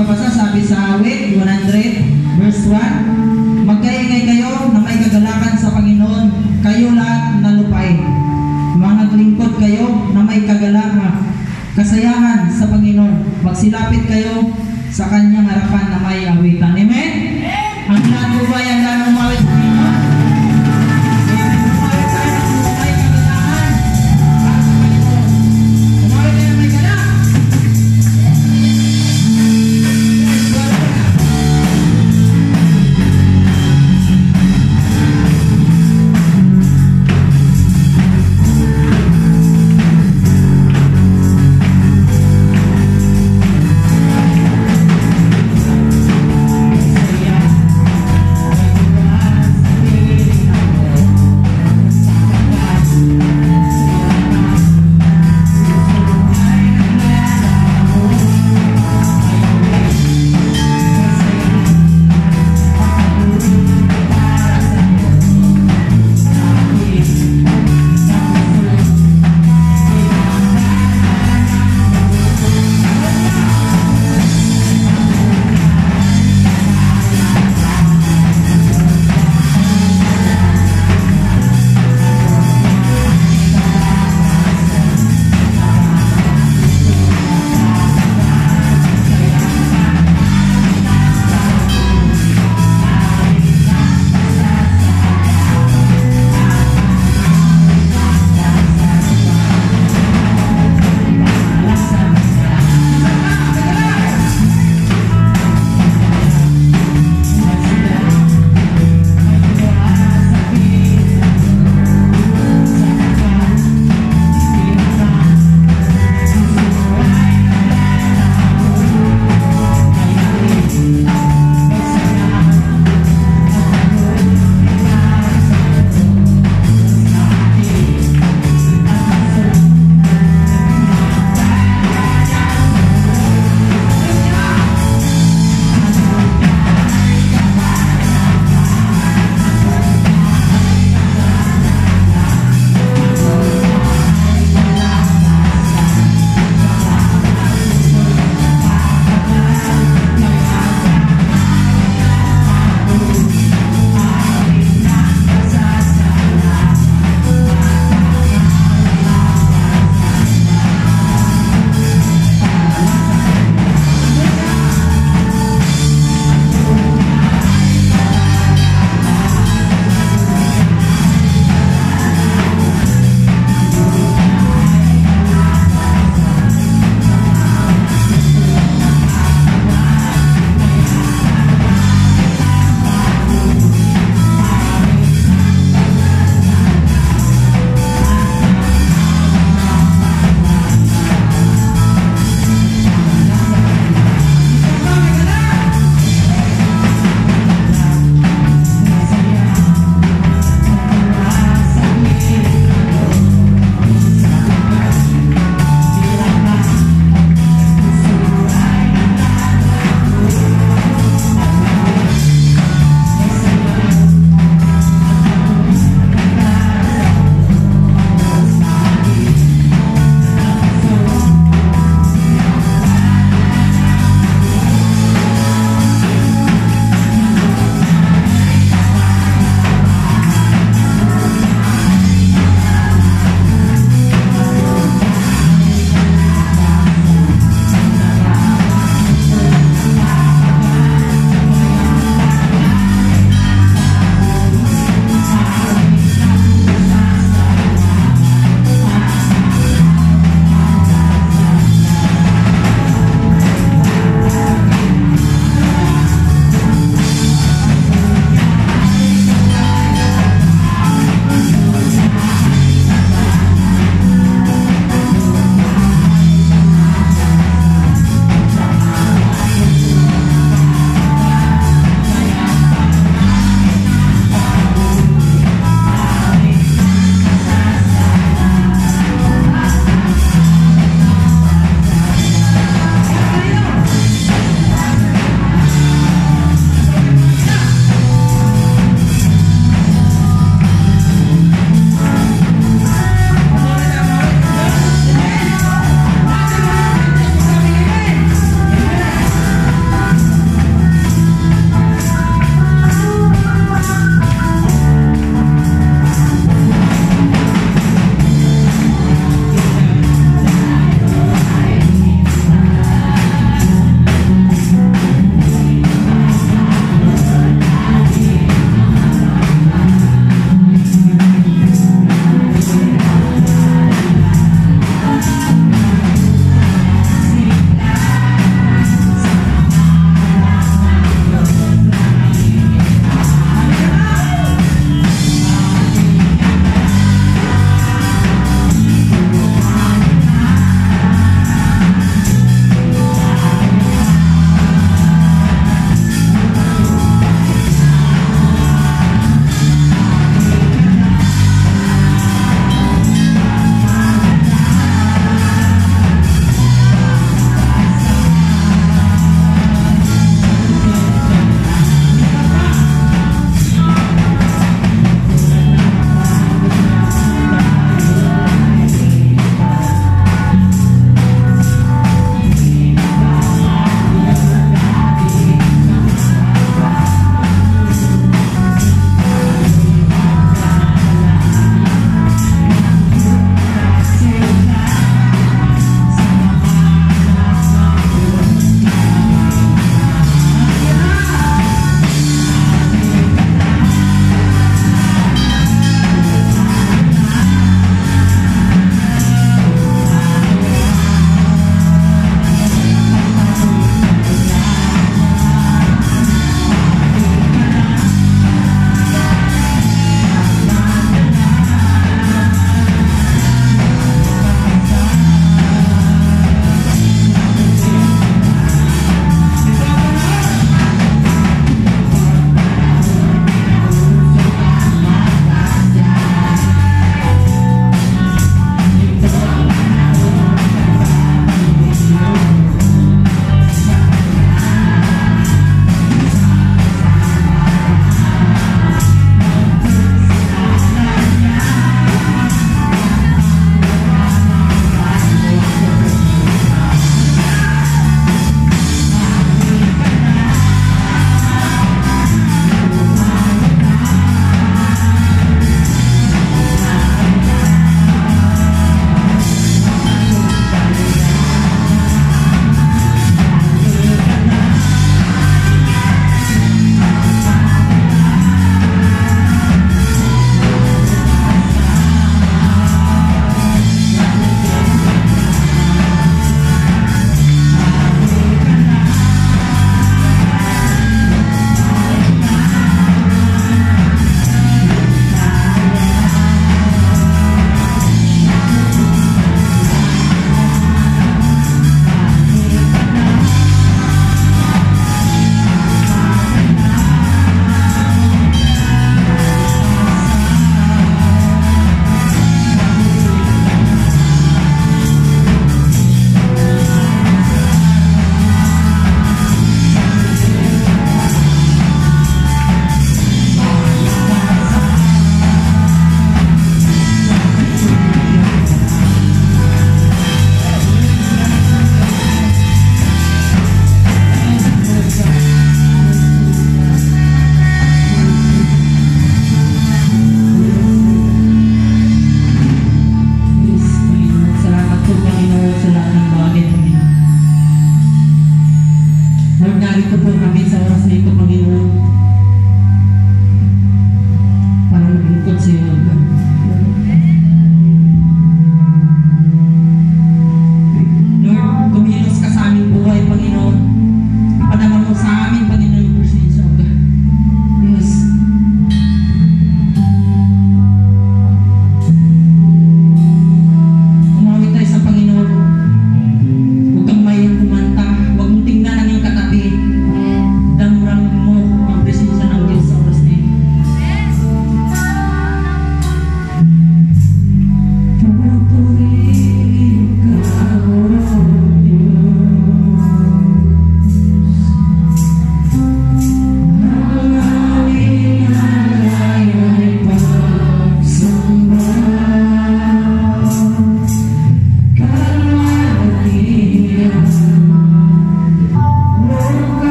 magbabasa, sabi sa awit 100 verse 1, magkaingay kayo na may kagalakan sa Panginoon, kayo lahat na lupay. Mga lingkod kayo na may kagalakan, kasayahan sa Panginoon. Magsilapit kayo sa kanyang harapan na may awitan. Amen? Ang lahat po ba yan lang umawit sa Panginoon? Umawit tayo ng may kagalakan sa Panginoon. Umawit tayo ng may kagalakan.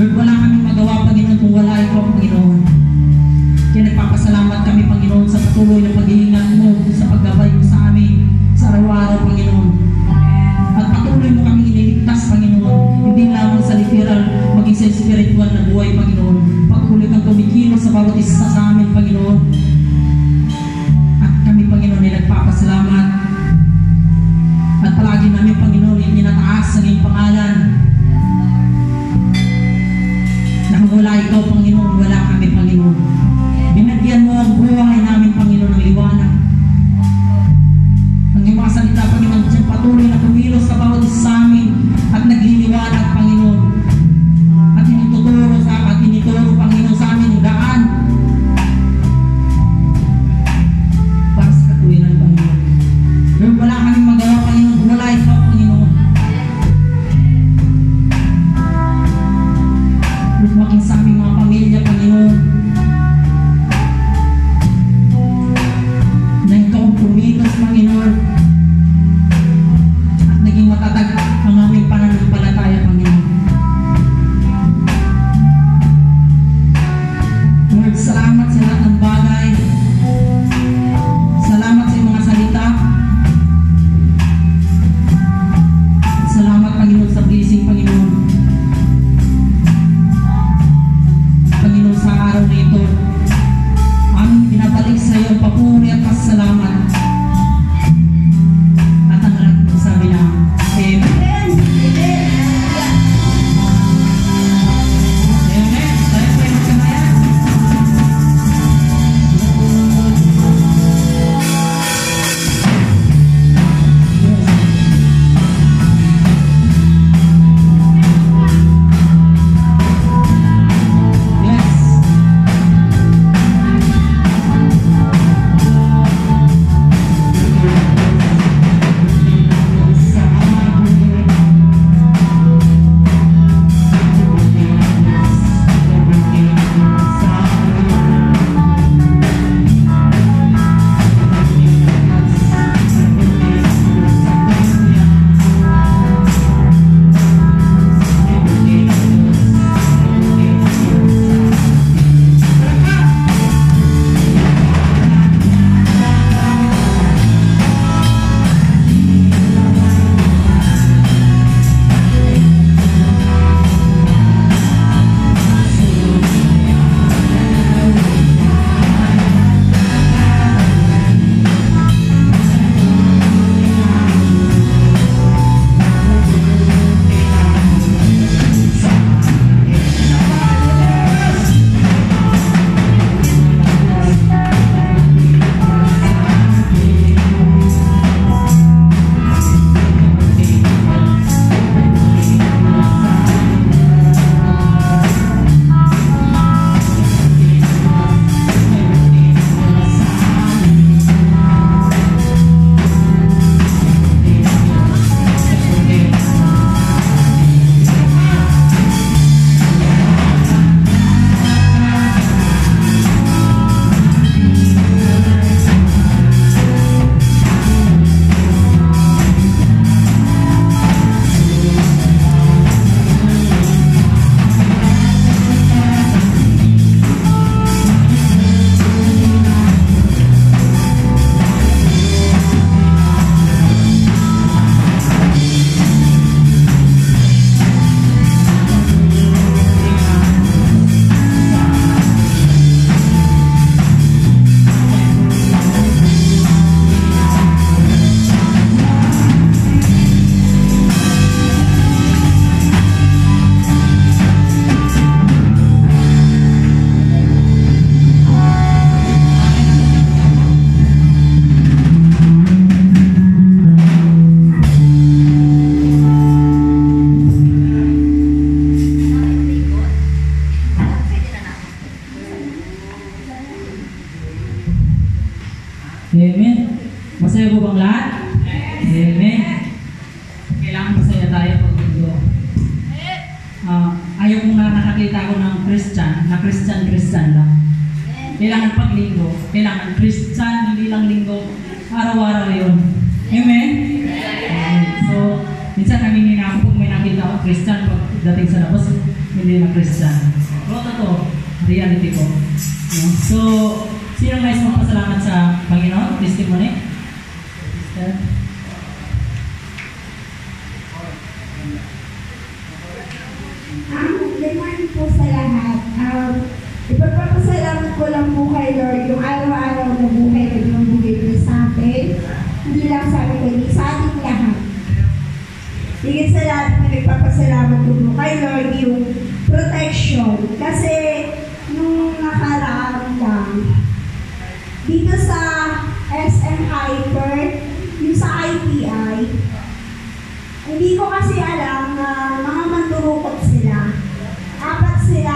Lord, wala kaming magawa, Panginoon, kung wala ikaw, Panginoon. Kaya nagpapasalamat kami, Panginoon, sa patuloy na pag-iingat mo, sa paggabay mo sa amin, sa araw-araw, Panginoon. At patuloy mo kami iniligtas, Panginoon, hindi lamang sa literal, maging sa spiritual na buhay, Panginoon. Patuloy kang kumikilos sa bawat isa sa amin, Panginoon. At kami, Panginoon, ay nagpapasalamat. At palagi namin, Panginoon, itinataas ang iyong pangalan. Na kung wala ikaw, Panginoon, wala kami, Panginoon. Binagyan mo ang buhay namin, Panginoon, ng liwanag. Ang iyong mga salita, Panginoon, dyan patuloy na kumilos sa bawat isa sa amin at nagliliwanag, Panginoon. At tinituro, Panginoon, sa amin ang daan para sa katuwiran, Panginoon. Pero wala kaming magawa, Panginoon, kung wala ikaw, Panginoon. Lord, maging sa aming mga pamilya, Panginoon, na ikaw pumilos, Panginoon, at naging matatag ang aming pananampalataya, Panginoon. Lord, salamat sa lahat ng bagay. Salamat sa iyong mga salita. At salamat, Panginoon, sa blessing, Panginoon. Panginoon, sa araw na ito, aming pinabalik sa iyo ang papuri at pasalamat. At ang lahat ng sabi na, Amen. Amen. Tayo po yung magkamayan. Amen. Masaya po bang lahat? Amen. Kailangan masaya tayo pag mundo. Ayaw kong nakakita ko ng Christian lang. Kailangan paglinggo, kailangan Christian, hindi lang linggo, araw-araw yun. Amen? Amen. So, minsan namin ninako pag may nakita ko Christian pagdating sa labas, hindi na Christian. Pero totoo, reality po. No? So, sino guys magpasalamat sa Panginoon? Testimony? Sister? Good morning po sa lahat. Ipagpapasalamat ko lang po kay Lord yung araw-araw na buhay na binubigay niya sa atin. Hindi lang sa akin, kundi sa ating lahat. Higit sa lahat, nagpapasalamat ko po kay Lord yung protection. Kasi nung nakaraan lang, dito sa SM Hyper, yung sa ITI, hindi ko kasi alam na mga mandurukot sila. 4 sila,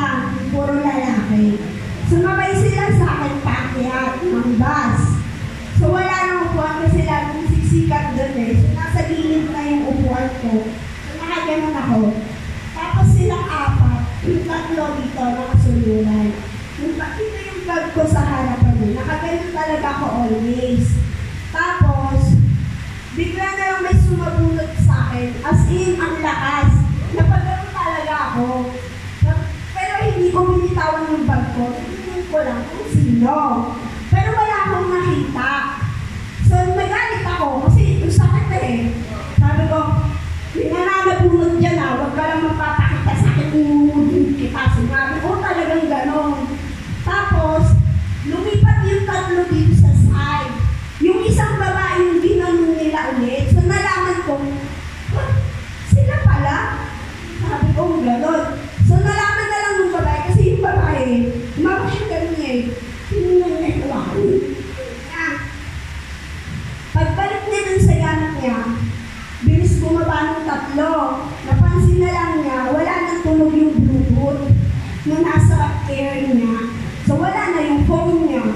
puro lalaki. Sumabay sila sa akin paakyat ng bus. So wala nang upuan kasi laging siksikat doon eh. So nasa gilid na yung upuan ko. So nakaganon ako. Tapos silang 4, yung 3 dito nakasuluran. Yung pakita yung bag ko sa harapan doon. Nakaganon talaga ako always. Tapos, bigla na lang may sumabunot sa akin. As in, ang lakas. Napagano talaga ako. Pero hindi ko binitawan yung bag ko. Tingnan ko lang kung sino. Pero wala akong nakita. So, nagalit ako kasi ito sakit eh. Sabi ko, hindi na nabunot dyan ah. Huwag ka lang magpapakita sa akin kung kita. Sinabi ko, talagang ganon. Tapos, lumipat yung 3 dito sa side. Yung isang babae yung ginanon nila ulit. So, nalaman ko, sila pala. Sabi ko, ganon. So, nalaman na lang ng babae kasi yung babae, umabot siya ganun eh. Tinunong niya ito ako. Pagbalik niya ng sayanap niya, bilis bumaba ng 3. Napansin na lang niya, wala nang tunog yung Bluetooth na nasa air niya. So, wala na yung phone niya.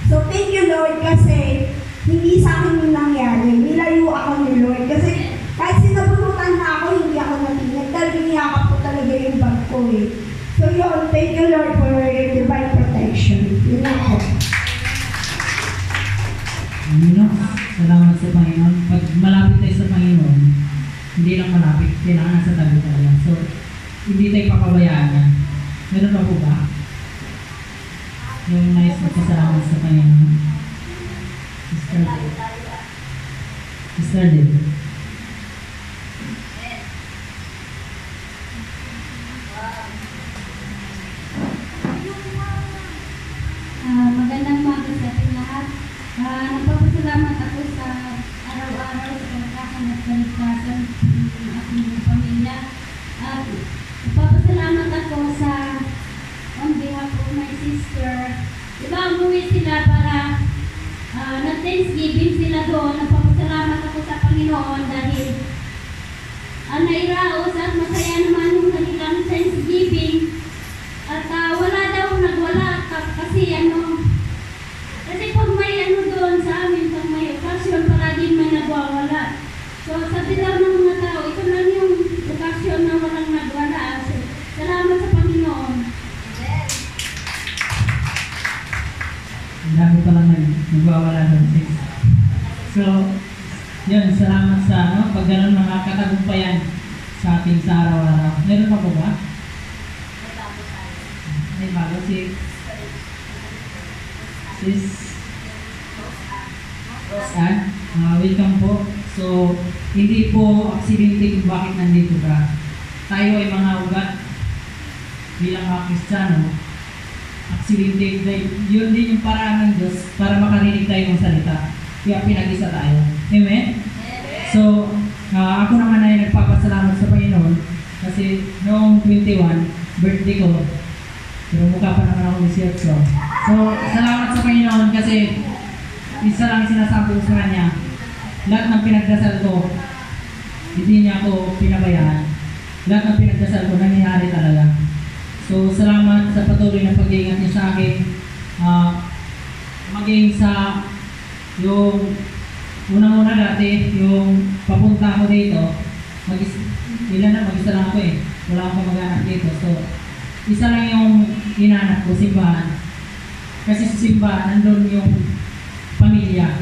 So, thank you Lord kasi hindi sa akin yung nangyari. Nilayo ako ni Lord kasi kahit sinabunutan na ako, hindi ako natinag. Dahil niyakap ko talaga yung bag ko eh. So yun, thank you Lord for your divine protection. Yun ako. Salamat sa Panginoon. Pag malapit tayo sa Panginoon, hindi lang malapit, kailangan nasa tabi tayo. So, hindi tayo papabayaan niya. Meron pa po ba? Yung nice magpasalamat sa Panginoon. Sister Liv. Magandang umaga sa ating lahat. Nagpapasalamat ako sa araw-araw sa pagkakahanap kaligtasan ng aking pamilya. At nagpapasalamat ako sa on behalf of my sister. Diba, umuwi sila para nag-Thanksgiving sila doon. Nagpapasalamat ako sa Panginoon dahil nairaos at masaya naman yung kanilang Thanksgiving. At wala daw nagwala kasi pag may doon sa amin, pag may okasyon, palaging may nagwawala. So sabi daw ng mga tao, ito lang yung okasyon na walang nagwala. So, salamat sa Panginoon. Ang dami palang nagwawala doon. So, yun, salamat sa pag gano'n mga katagumpayan sa ating sa araw-araw. Meron pa po ba? May bago si Roseanne. Welcome po. So, hindi po aksidente kung bakit nandito ka. Tayo ay mga ugat bilang mga Kristiyano. Aksidente, yun din yung paraan ng Diyos para makarinig tayo ng salita. Kaya pinag-isa tayo. Amen? So, ako naman ay nagpapasalamat sa Panginoon kasi noong 21, birthday ko, pero mukha pa naman ako 18. So, salamat sa Panginoon kasi isa lang sinasabi ko sa Kanya. Lahat ng pinagdasal ko, hindi niya ako pinabayaan. Lahat ng pinagdasal ko, nangyayari talaga. So, salamat sa patuloy na pag-iingat niya sa akin. Maging sa yung unang-una dati, yung papunta ako dito, mag-isa lang ako eh. Wala akong mag-anak dito. So, isa lang yung inanak ko, simbahan. Kasi sa simbahan, nandun yung pamilya.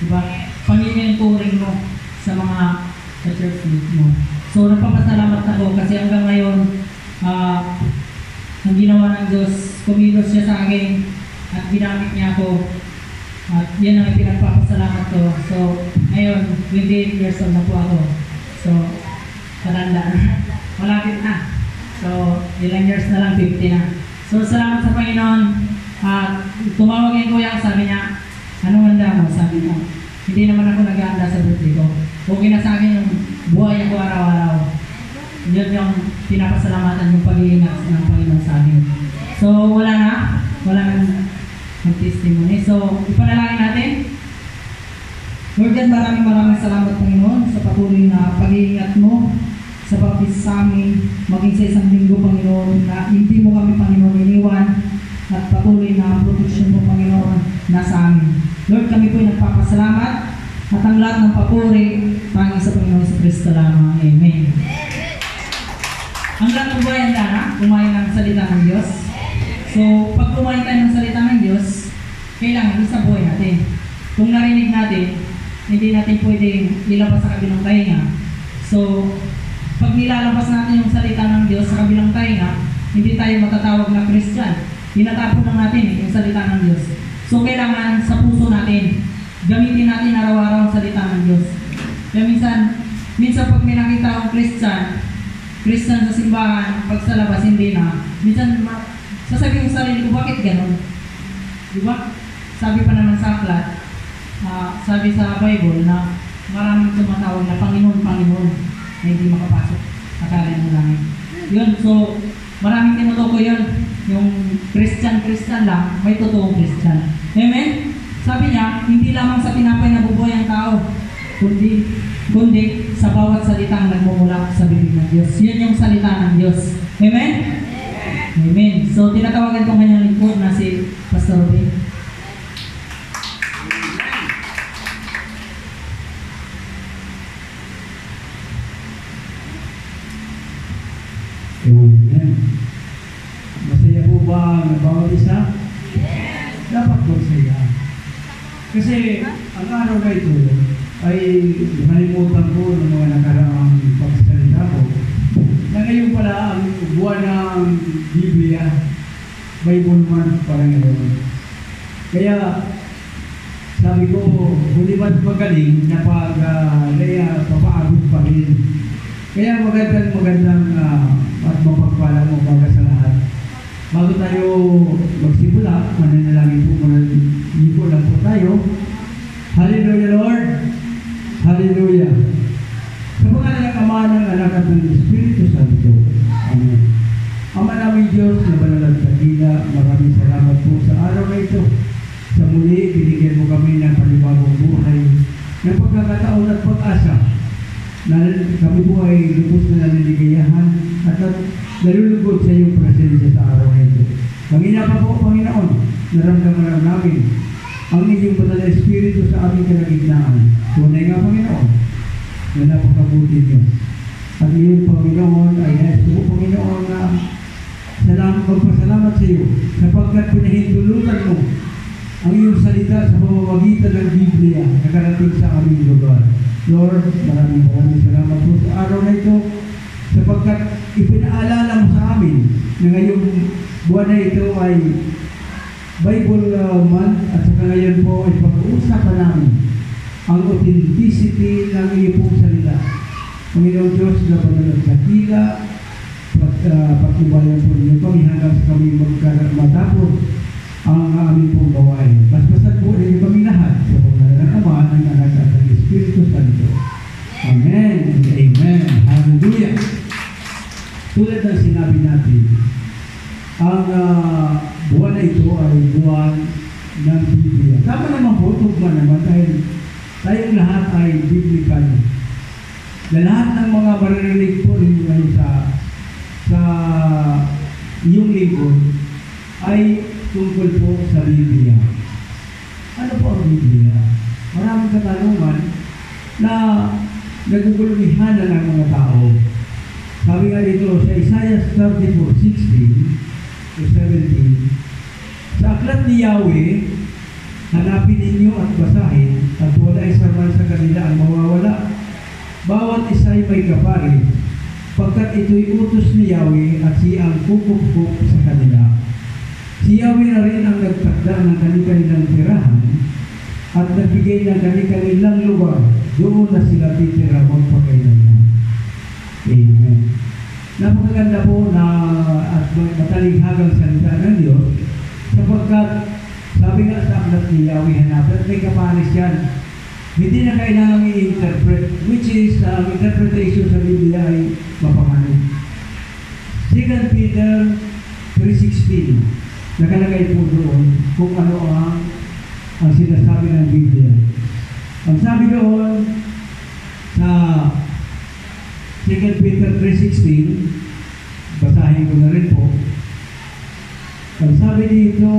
Diba? Pamilya yung turing mo sa mga church mo. So, nagpapasalamat ako kasi hanggang ngayon, ang ginawa ng Diyos, kumilos siya sa akin at ginamit niya ako. At yan ang pinagpapasalamat ko. So, ngayon, 28 years old na po ako. So, matanda na. Malapit na. So, ilang years na lang, 50 na. So, salamat sa Panginoon. Tumawag yung kuya ko, sabi niya, anong handa mo? Sabi niya, hindi naman ako nag-handa sa birthday ko. Okay na sa akin yung buhay ako araw-araw. Yun yung pinapasalamatan yung pag-iingat ng Panginoon sa akin. So, wala nang mag-testimony. So, ipanalangin natin. Lord God, maraming salamat Panginoon sa patuloy na pag-iingat mo sa pagpis sa amin, maging sa isang linggo Panginoon, na hindi mo kami Panginoon iniwan at patuloy na protection mo Panginoon nasa amin. Lord, kami po ay nagpapasalamat at ang lahat ng papuri tanging sa Panginoon sa Kristo lamang. Amen. Ang lahat ng buhay ang dana, kumain ng salita ng Diyos. So, pag kumain tayo ng salita ng Diyos, kailangan isa buhay natin. Kung narinig natin, hindi natin pwedeng ilabas sa kabilang tainga. So, pag nilalabas natin yung salita ng Diyos sa kabilang tainga, hindi tayo matatawag na Christian. Tinatapon lang natin yung salita ng Diyos. So, kailangan sa puso natin, gamitin natin araw-araw ang salita ng Diyos. Kaya minsan pag may nakita akong Christian sa simbahan, pag sa labas hindi na, minsan sasabihin ko sa sarili ko, bakit ganon? Diba? Sabi pa naman sa aklat, sabi sa Bible na maraming tumatawag na Panginoon, Panginoon, na hindi makapasok sa kalan ng langit. Yun, so maraming tinutukoy yun. Yung Christian lang, may totoong Christian. Amen? Sabi niya, hindi lamang sa tinapay na bubuhay ang tao, kundi sa bawat salitang nagmumula sa bibig ng Diyos. Yun yung salita ng Diyos. Amen? Amen. So, tinatawagan ko kanyang lingkod na si Pastor Robin. Amen. Masaya po ba ang bawat isa? Yes. Dapat magsaya. Kasi ang araw na ito ay malimutan ko ng mga nakaraang pagsalita ko na ngayon pala ang buwan ng Biblia, Bible month para ngayon. Kaya sabi ko, huli ba't magaling na papaabot pa rin. Kaya magandang at mapagpala mo baga sa lahat. Bago tayo magsimula, mananalangin po muna dito lang po tayo. Hallelujah, Lord! Hallelujah! Sa pangalan ng Ama, ng Anak at ng Espiritu Santo. Amen. Ama namin Diyos na banal at dakila, maraming salamat po sa araw na ito. Sa muli, binigyan mo kami ng panibagong buhay, ng pagkakataon at pag-asa na kami po ay lubos na naliligayahan at nalulugod sa iyong presensya sa araw na ito. Pangina pa po, Panginoon, naramdaman lang namin ang inyong banal na Espiritu sa aming kalagitnaan. Tunay nga, Panginoon, na napakabuti niyo. At iyon, Panginoon, ay nais po, Panginoon, na magpasalamat sa iyo sapagkat pinahintulutan mo ang iyong salita sa pamamagitan ng Biblia na karating sa aming lugar. Lord, maraming salamat po sa araw na ito sapagkat ipinaalala mo sa amin na ngayong buwan na ito ay Bible month at saka ngayon po ay pag-uusapan namin ang authenticity ng iyong pong salita. Panginoon Diyos na banal at dakila, pagtibayan po ninyo kami hanggang sa kami matapos ang aming pong gawain. Basbasan po ninyo kami lahat sa pangalan ng Ama, ng Anak at ng Espiritu Santo. Amen and amen. Hallelujah. Tulad ng sinabi natin, ang buwan na ito ay buwan ng Biblia. Tama naman po, tugma naman dahil tayong lahat ay biblical. Na lahat ng mga maririnig po ninyo ngayon sa iyong lingkod ay tungkol po sa Biblia. Ano po ang Biblia? Maraming katanungan na naguguluhan na ng mga tao. Sabi nga dito sa Isaiah 34:16-17, sa aklat ni Yahweh, hanapin ninyo at basahin, at wala isa man sa kanila ang mawawala. Bawat isa ay may kapalit, pagkat ito'y utos ni Yahweh at siya ang kukupkup sa kanila. Si Yahweh na rin ang nagtakda ng kanilang tirahan at nagbigay ng kanilang lugar. Doon na sila titira magpakailanman. Amen. Napakaganda po na at matalinghagang salita ng Diyos sapagkat sabi nga sa aklat ni Yahweh hanapin at may kapanis yan. Hindi na kailangan i-interpret, which is interpretation sa Biblia ay mapanganib. 2 Peter 3:16 nakalagay po doon kung ano ang sinasabi ng Biblia. Ang sabi doon sa 2 Peter 3:16, basahin ko na rin po. Ang sabi dito,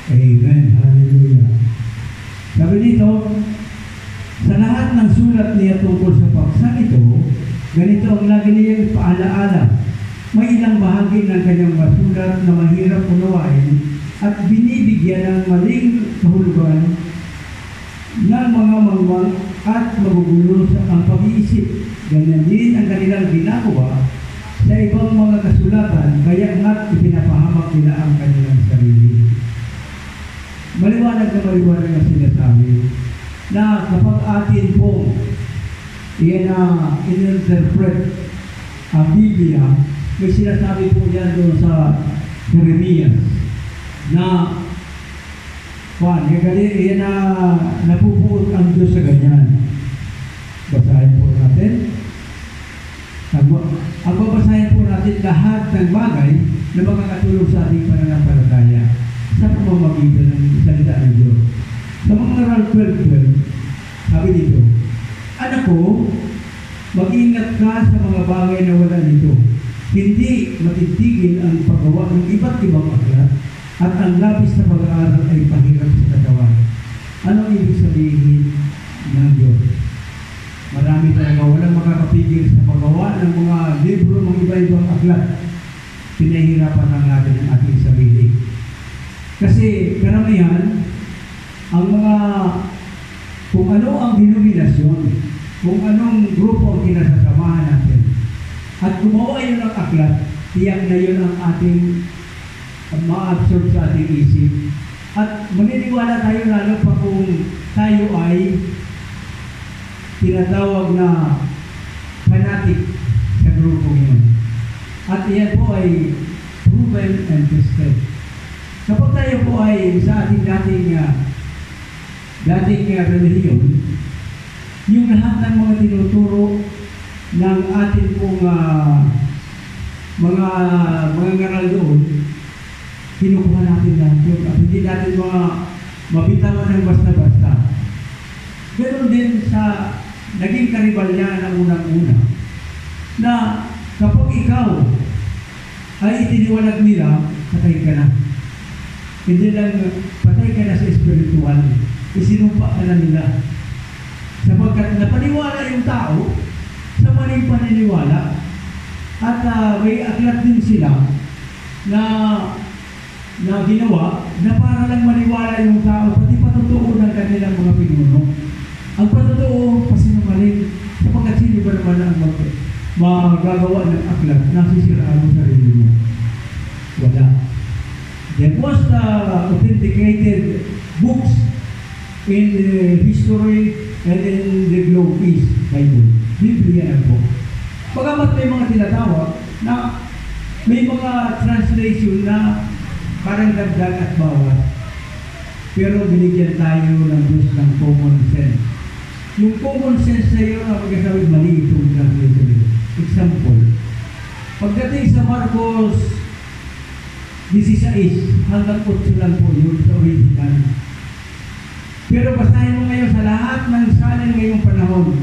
amen, hallelujah. Sabi dito, sa lahat ng sulat niya tungkol sa paksang ito, ganito ang lagi niyang paalaala. May ilang bahagi ng kanyang masulat na mahirap unawain at binibigyan ng maling kahulugan ng mga mangwang at magugulo sa ang pag-iisip. Ganyan din ang kanilang ginagawa sa ibang mga kasulatan, kaya nga't ipinapahamak nila ang kanilang sarili. Maliwanag na sinasabi na kapag atin po in-interpret ang Biblia, may sinasabi po yan doon sa Jeremias na yan na napupuot ang Diyos sa ganyan. Basahin po natin. Ang babasahin po natin lahat ng bagay na makakatulong sa ating pananampalataya sa pamamagitan ng salita ng Diyos. Sa mga Ral 12:12, sabi dito, anak ko, mag-ingat ka sa mga bagay na wala nito. Hindi matitigil ang paggawa ng iba't ibang aklat at ang labis na pag-aaral ay pahirap sa katawan. Anong ibig sabihin ng Diyos? Marami talaga walang makakapigil sa paggawa ng mga libro ng iba-ibang aklat. Pinahirapan lang natin ang ating sarili. Kasi karamihan, ang mga, kung ano ang denominasyon, kung anong grupo ang kinasasamahan natin, at gumawa yun ng aklat, tiyak na yun ang ating ma-absorb sa ating isip. At maniniwala tayo lalo pa kung tayo ay tinatawag na fanatic sa grupo yun. At iyan po ay proven and tested. Kapag tayo po ay sa ating dating relihiyon, yung lahat ng mga tinuturo ng ating pong mga ngaral doon, kinukuha natin lahat yun at hindi natin mabitawan ng basta-basta. Ganoon din sa naging karibalya ng unang-una na kapag ikaw ay itiniwalag nila, patay ka na. Hindi lang patay ka na sa espiritual, isinumpa ka na nila. Sapagkat napaniwala yung tao sa maling paniniwala at may aklat din sila na ginawa na para lang maniwala yung tao pati patotoo ng kanilang mga pinuno. Ang patotoo pasinungaling sapagkat sino ba naman ang magagawa ng aklat na sisiraan mo sarili mo? Wala. The most authenticated books in history and in the globe is Bible. Biblia na po. Pagamat may mga tinatawag na may mga translation na parang dagdag at bawat. Pero binigyan tayo ng Diyos ng common sense. Yung common sense na yun ang magkasabi mali itong translation. Example, pagdating sa Marcos 16 hanggang 8 lang po yun sa original. Pero basahin mo ngayon sa lahat ng salin ngayong panahon,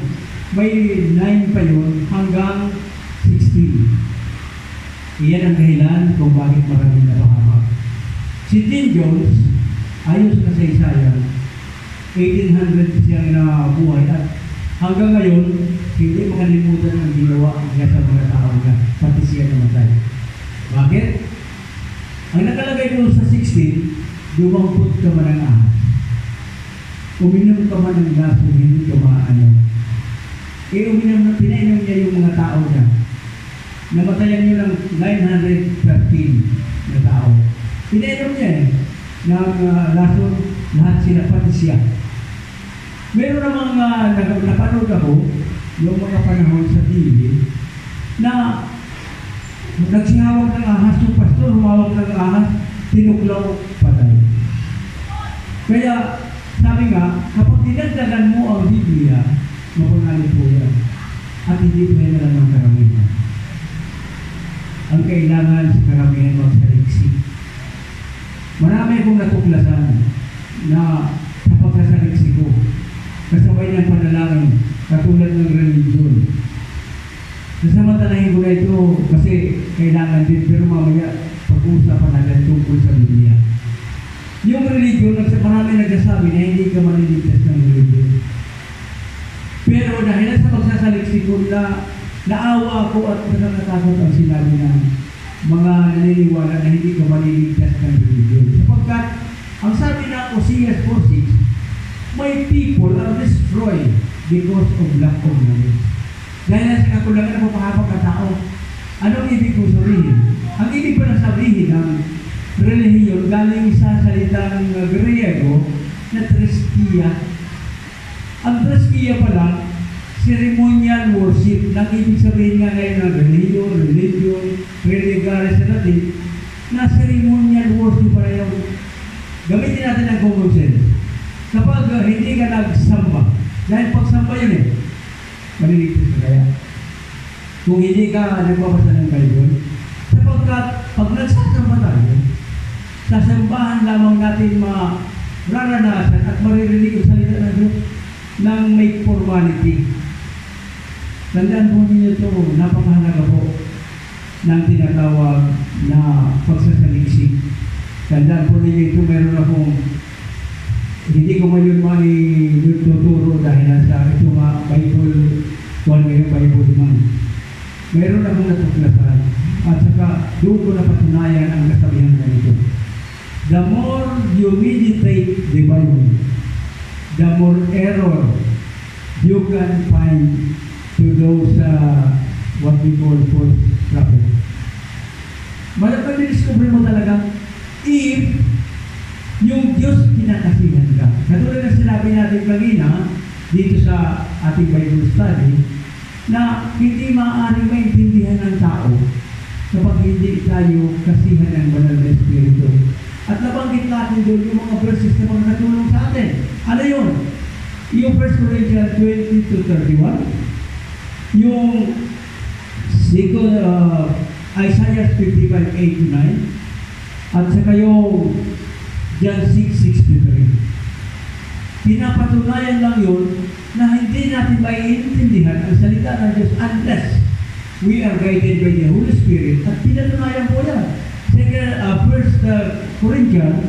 may 9 pa yun hanggang 16. Iyan ang dahilan kung bakit maraming napahamak. Si Tim Jones, ayon sa kasaysayan, 1800 siyang nabuhay at hanggang ngayon, hindi makalimutan ang ginawa niya sa mga tao na pati siya namatay. Bakit? Ang nakalagay doon sa 16, dumampot ka man ng ahas. Uminom ka man ng gaso pinainom niya yung mga tao niya. Namatayan niyo ng 913 na tao. Pinainom niya ng lason, lahat sila, pati siya. Meron namang napanood ako, yung mga panahon sa TV, na nagsihawag ng ahas, yung pastor, humawag ng ahas, tinuklaw, patay. Kaya, sabi nga, kapag dinagdagan mo ang Biblia, mapangalit po yan. At hindi po yan naman ang karamihan. Ang kailangan sa karamihan magsaliksik. Marami akong natuklasan na sa pagsasaliksik ko, kasabay ng panalangin, katulad ng religion. Nasamantalahin ko na ito kasi kailangan din, pero mamaya pag-uusapan natin tungkol sa Biblia. Yung religion, marami nagsasabi na hindi ka maliligtas ng religion. Pero dahil sa pagsasaliksik ko na naawa ako at nakakatakot ang sinabi ng mga naniniwala na hindi ka maliligtas ng religion. Sapagkat, ang sabi ng Hosea 4:6, my people are destroyed because of lack of knowledge. Dahil sa kakulangan ng papahabang na tao, anong ibig kong sabihin? Ang ibig pala sabihin ng relihiyon galing sa salitang Griego na treskia. Ang treskia pala, ceremonial worship. Nang ibig sabihin nga ngayon ng religion, religare sa Latin, na ceremonial worship pala yung gamitin natin ang common sense. Kapag hindi ka nagsamba, dahil pagsamba yun maliligtas ka kaya. Kung hindi ka nagbabasa ng Bible, sapagkat pag nagsasamba tayo, sa sambahan lamang natin mararanasan at maririnig ang salita ng Diyos ng may formality. Tandaan po ninyo ito, napakahalaga po ng tinatawag na pagsasaliksik. Tandaan po ninyo ito, meron akong hindi ko ngayon tuturo dahil nasa ito nga Bible, kung ngayon Bible man. Meron akong natuklasan at saka doon ko napatunayan ang kasabihan na ito. The more you meditate the Bible, the more error you can find to those what we call false prophets. Malapag-discover mo talaga if yung Diyos kinakasihan ka. Katulad na sinabi natin kanina dito sa ating Bible study na hindi maaaring maintindihan ng tao kapag hindi tayo kasihan ng banal na Espiritu. At nabanggit natin doon yung mga verses na mga natulong sa atin. Ano yun? Yung 1 Corinthians 20-31, yung Isaiah 55:8-9, at saka yung John 6:63. Pinapatunayan lang yun na hindi natin maiintindihan ang salita ng Diyos unless we are guided by the Holy Spirit. At pinatunayan po yan. 1 Corinthians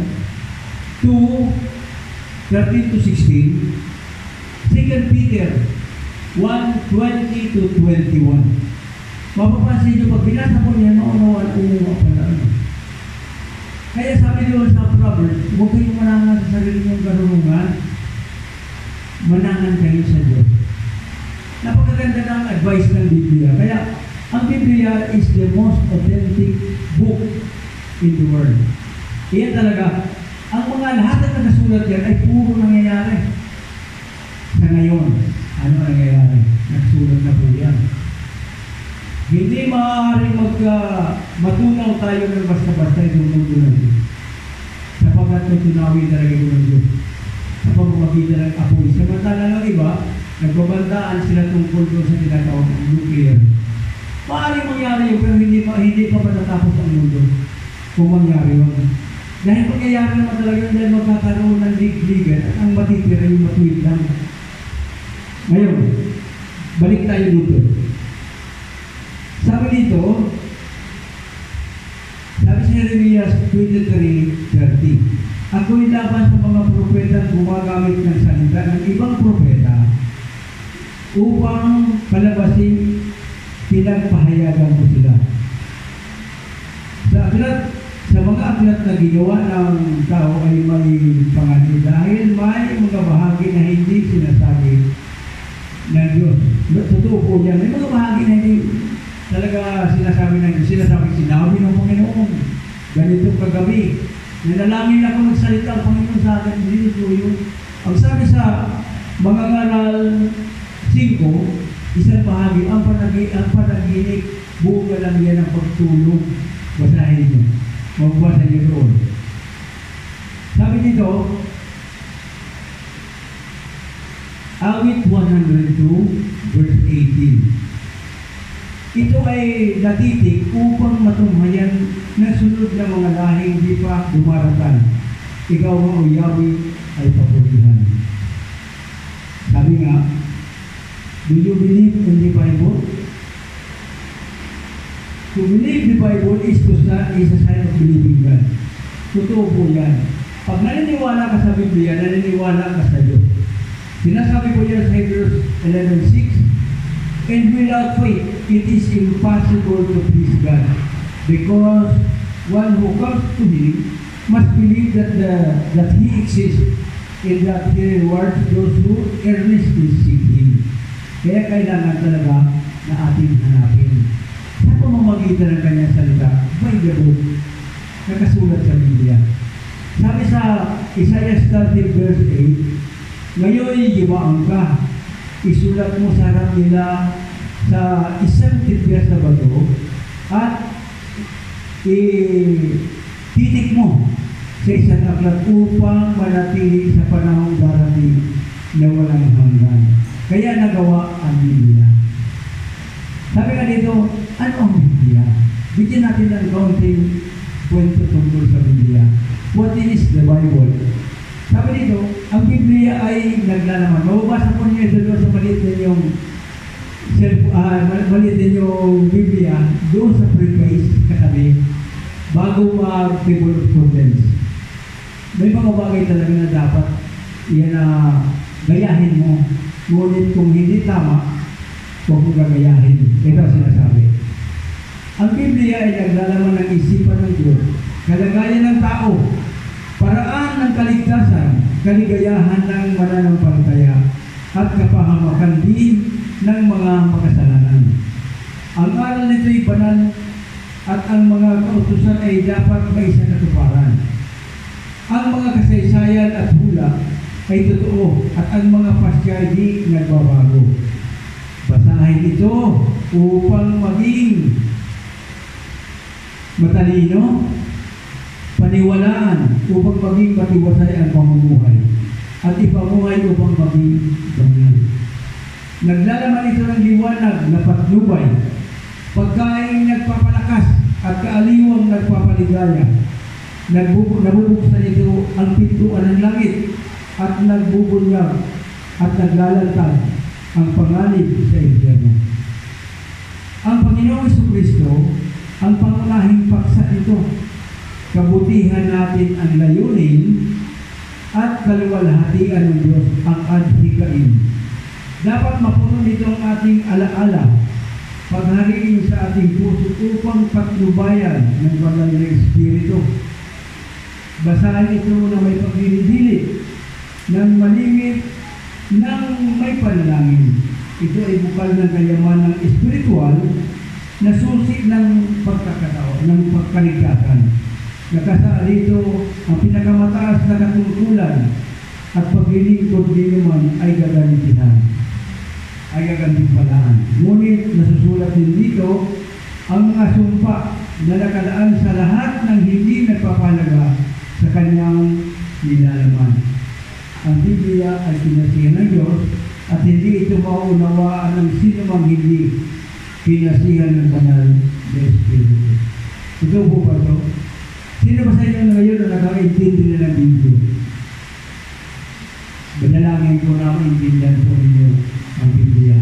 2:13-16, 2 Peter 1:20-21. Mapapansin nyo, pag binasa po niya, maunawaan umuha pala. Kaya sabi doon sa Proverbs, huwag kayong manangan sa sarili niyong karunungan, manangan kayo sa Diyos. Napakaganda ng advice ng Biblia. Kaya, ang Biblia is the most authentic book in the world. Iyan talaga. Ang mga lahat ng nakasulat yan ay puro nangyayari. Sa ngayon, ano nangyayari? Nagsulat na po yan. Hindi maaaring matunaw tayo ng basta-basta itong mundo na Diyos. Sapagkat may tunawin talaga ito ng Diyos. Sa pamamagitan ng apoy. Samantala ng iba, nagbabantaan sila tungkol doon sa tinatawag ng nuclear. Maaaring mangyari yun, pero hindi pa matatapos ang mundo kung mangyari yun. Dahil mangyayari naman talaga yun dahil magkakaroon ng ligligan at ang matitira yung matuwid lang. Ngayon, balik tayo dito. Sabi dito, sabi sa Jeremias 23:30, ako'y laban sa mga propetang gumagamit ng salita ng ibang propeta upang palabasin pinagpahayagan mo sila. Sa mga aklat na ginawa ng tao ay may pangalan dahil may mga bahagi na hindi sinasabi ng Diyos. Sa Totoo po yan. May mga bahagi na hindi talaga sinasabi ng Panginoon. Ganito kagabi. Nanalangin ako magsalita ang Panginoon sa akin. Hindi po yun. Ang sabi sa mga ngaral 5, isang bahagi, ang panaginip, buong lang yan ang pagtulog. Basahin niyo. Magbasa niyo doon. Sabi dito, Awit 102, verse 18. Ito ay natitik upang matunghayan na sunod na mga lahing di pa dumaratan. Ikaw ang Yahweh ay papurihan. Sabi nga, do you believe in the Bible? To believe the Bible is a sign of believing God. Totoo po yan. Pag naniniwala ka sa Biblia, naniniwala ka sa Diyos. Sinasabi ko yan sa Hebrews 11:6, and without faith, it is impossible to please God, because one who comes to Him must believe that He exists and that He rewards those who earnestly seek Him. Kaya kailangan talaga na ating hanapin. Sa pamamagitan ng kanyang salita, by the book, nakasulat sa Biblia. Sabi sa Isaiah 30 verse 8, ngayon gibaang ka, isulat mo sa harap nila sa isang tibyas na bato at titik mo sa isang aklat upang manatili sa panahong darating na walang hanggan. Kaya nagawa ang Biblia. Sabi nga dito, ano ang Biblia? Bigyan natin ng kaunting kwento tungkol sa Biblia. What is the Bible? Sabi dito, ang Biblia ay naglalaman. Mababasa po niyo ito doon sa maliit ninyong Biblia, doon sa preface katabi, bago mag-table of contents. May mga bagay talaga na dapat yan na gayahin mo. Ngunit kung hindi tama, huwag mo gagayahin. Ito ang sinasabi. Ang Biblia ay naglalaman ng isipan ng Diyos, kalagayan ng tao, paraan ng kaligtasan, kaligayahan ng mananampalataya, at kapahamakan din ng mga makasalanan. Ang aral nito'y banal at ang mga kautusan ay dapat may isang katuparan. Ang mga kasaysayan at hula ay totoo at ang mga pasya ay di nagbabago. Basahin ito upang maging matalino, paniwalaan upang maging matiwasay ang pamumuhay, at ipamuhay upang maging banal. Naglalaman ito ng liwanag na patnubay, pagkain nagpapalakas at kaaliwang nagpapaligaya. Nabubuksan ito ang pintuan ng langit at nagbubunyag at naglalantad ang panganib sa impyerno. Ang Panginoong Jesucristo ang pangunahing paksa nito. Kabutihan natin ang layunin at kaluwalhatian ng Diyos ang adhikain. Dapat mapuno nito ang ating alaala, paghariin sa ating puso upang patnubayan ng banal na Espiritu. Basahin ito na may pagdilid ng malingit ng may panalangin. Ito ay bukal ng kayamanan espiritual na susi ng pagkakatao, ng pagkaligtasan. Nakasaan dito ang pinakamataas na katungkulan at paglilingkod din naman ay gagantihan, ay gagantimpalaan. Ngunit nasusulat din dito ang mga sumpa na nakalaan sa lahat ng hindi nagpapalaga sa kanyang nilalaman. Ang Biblia ay pinasihan ng Diyos at hindi ito maunawaan ng sino mang hindi pinasihan ng banal na Espiritu. Ito po ba ito? Sino ba sa inyo ngayon na nakakaintindi na ng Biblia? Banalangin ko na maintindihan po ninyo ang Biblia.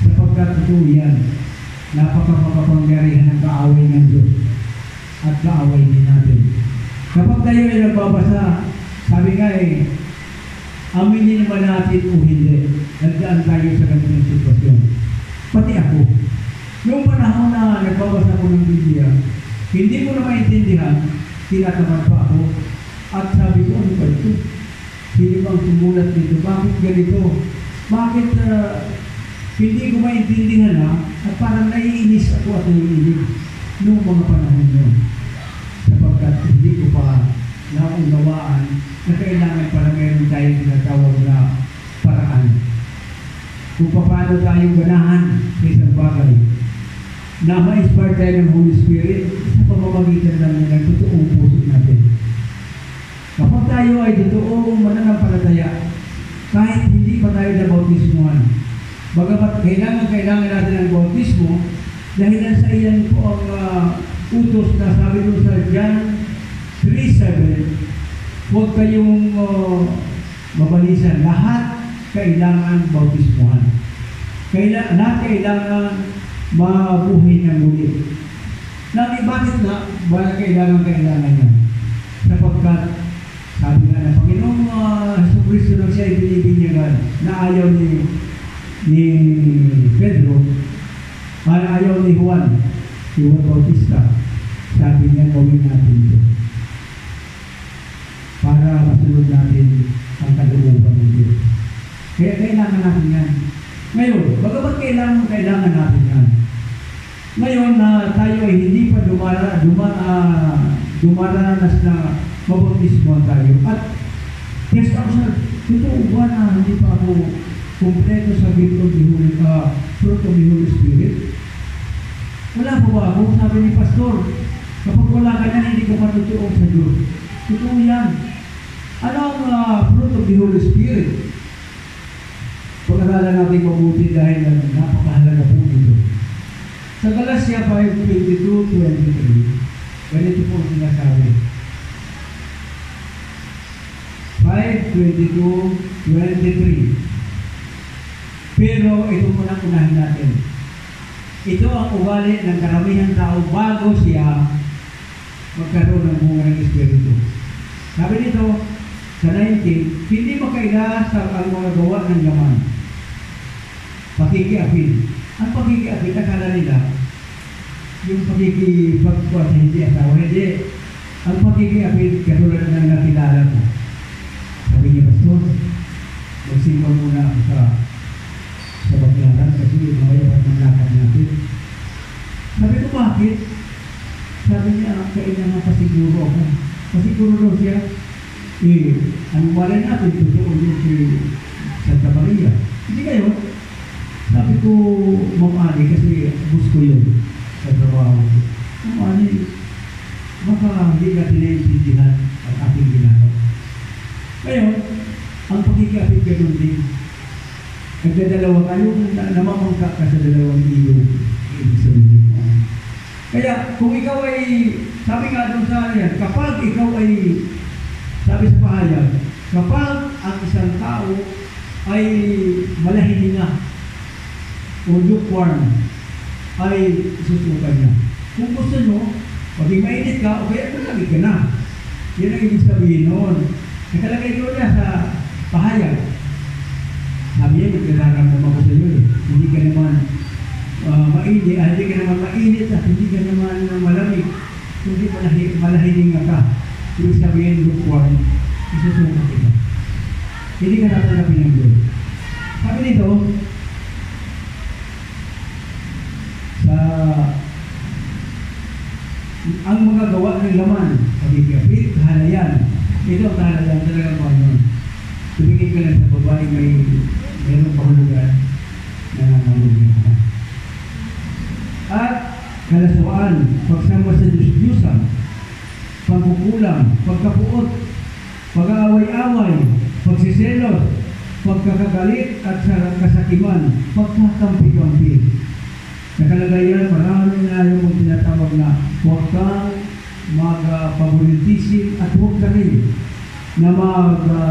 Sapagkat ito yan, napakapakapangyarihan ng kaaway ng Diyos at kaaway din natin. Kapag tayo ay nagbabasa, sabi nga aminin naman natin o hindi, nagdaan tayo sa ganitong sitwasyon. Pati ako. Noong panahon na nagbabasa ko ng Biblia, hindi ko na maintindihan, tinatamad pa ako, at sabi ko, ano ba ito? Sino bang sumulat dito? Bakit ganito? Bakit hindi ko maintindihan at parang naiinis ako at naiinig noong mga panahon yun. Sapagkat hindi ko pa naunawaan na kailangan para meron tayong tinatawag na paraan. Kung paano tayong ganahan sa isang bagay na ma-inspire tayo ng Holy Spirit sa pamamagitan lang ng totoong puso natin. Kapag tayo ay totoong mananampalataya, kahit hindi pa tayo na bautismuhan, bagamat kailangan natin ang bautismo, dahil sa iyan po ang utos na sabi doon sa John 3:7, huwag kayong mabalisan. Lahat kailangan bautismuhan. Lahat kailangan mabuhay ng muli. Bakit na ba kailangan yan? Sapagkat sabi nga ng Panginoong Jesucristo nang siya ibinibinyagan na ayaw ni Pedro, ayaw ni Juan Bautista, sabi niya gawin natin ito para masunod natin ang kalooban ng Diyos. Kaya kailangan natin yan. Ngayon, bagamat kailangan natin yan. Ngayon na tayo ay hindi pa dumaranas na mabautismo tayo. At test ako sa totoo ba na hindi pa ako kumpleto sa fruit of the Holy Spirit? Wala pa ba ako? Sabi ni Pastor, kapag wala ka yan, hindi ka matutuo sa Diyos. Totoo yan. Ano ang fruit of the Holy Spirit? Pag-aralan natin mabuti dahil napakahalaga po dito. Sa Galatia 5:22-23, ganito po sinasabi. 5:22-23. Pero ito muna unahin natin. Ito ang ugali ng karamihang tao bago siya magkaroon ng bunga ng Espiritu. Sabi nito, sa 19, hindi makaila sa ang mga gawa ng laman. Pakikiapid. Ang pakikiapid, akala nila, yung pakikipagkuha sa hindi asawa. Hindi. Ang pakikiapid, katulad ng nakilala ko. Sabi niya, Pastor, magsimpan muna ako sa baklaran kasi mayapan ng lakad natin. Sabi ko, bakit? Sabi niya, kailangan pasiguro ako. Pasiguro daw siya, ang malay natin, totoo yun si Santa Maria. Hindi kayo? Sabi ko, Ma'am Ali, kasi gusto yun sa trabaho. Ma'am Ali, baka hindi natin naiintindihan ang ating ginagawa. Ngayon, ang pakikiapit ka doon din. Nagdadalawa kayo, namamangka ka sa dalawang iyo. Ibig sabihin mo. Kaya, kung ikaw ay, sabi nga doon sa yan, kapag ikaw ay, sabi sa pahayag, kapag ang isang tao ay malahininga o lukewarm, ay susukan niya. Kung gusto nyo, pag mainit ka, o kaya malagay ka na. Yan ang ibig sabihin noon. Nakalagay ko niya sa pahayag. Sabi niya, magkakaramdaman ko sa iyo eh. Hindi ka naman mainit, hindi ka naman mainit at hindi ka naman malamig. Hindi malahining ka. Ibig sabihin, lukewarm, isusuka kita. Hindi ka natanapin ng Diyos. Sabi nito, ang mga gawa ng laman, pagkikapit, kahalayan. Ito ang kahalayan talagang Panginoon. Tumingin ka lang sa babae, mayroong pahulugan na nangangalugan. At kalasuan, pagsama sa Diyos-Diyusan, pagkukulang, pagkapuot, pag-aaway-away, pagsiselos, pagkakagalit at kasakiman, pagkakampi-kampi. Nakalagay yan, marami na yung tinatawag na huwag kang mag-favoritism at huwag ka rin na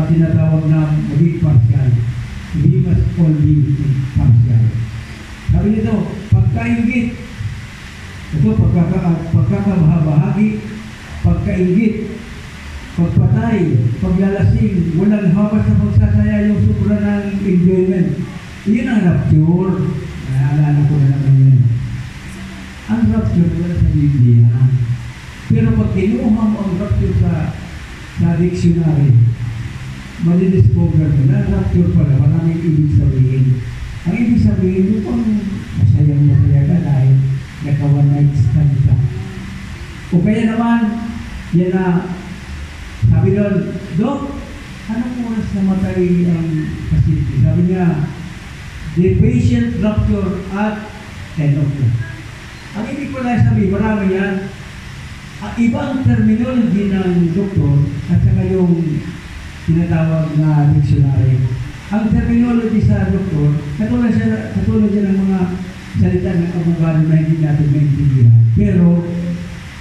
tinatawag na maging partial. We must all be partial. Sabi nito, pagkaingit, ito pagkakabahagi, pagkaingit, pagpatay, paglalasing, walang habas sa pagsasaya yung sobra ng enjoyment. Iyon ang rapture. Naalala ko na naman yan. Ang rapture wala sa Biblia. Pero pag kinuha mo ang rapture sa dictionary, madidiscover mo na rapture pala, maraming ibig sabihin. Ang ibig sabihin mo, naman, yan na, sabi doon, Dok, anong oras namatay ang pasyente? Sabi niya, the patient rupture at 10 o'clock. Ang ibig ko lang sabi, marami yan. Ang ibang terminology ng doktor at saka yung tinatawag na dictionary. Ang terminology sa doktor, katulad siya ng mga salita ng abogado na hindi natin maintindihan. Pero,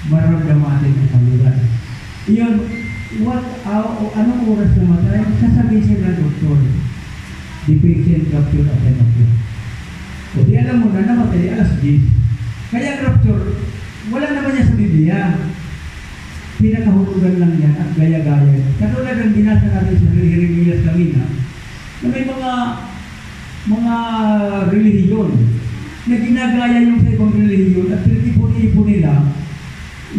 maramdaman natin ang kalulan. Iyon, anong oras namatay? Sasabihin siya ng doktor, the patient rupture at 10 o'clock. O di alam mo na namatay alas 10. Kaya rupture, wala naman niya sa Biblia. Pinakahulugan lang yan at gaya-gaya. Katulad ang binasa natin sa Jeremias kanina, na may mga relihiyon na ginagaya yung sa ibang relihiyon at pinag-ipon nila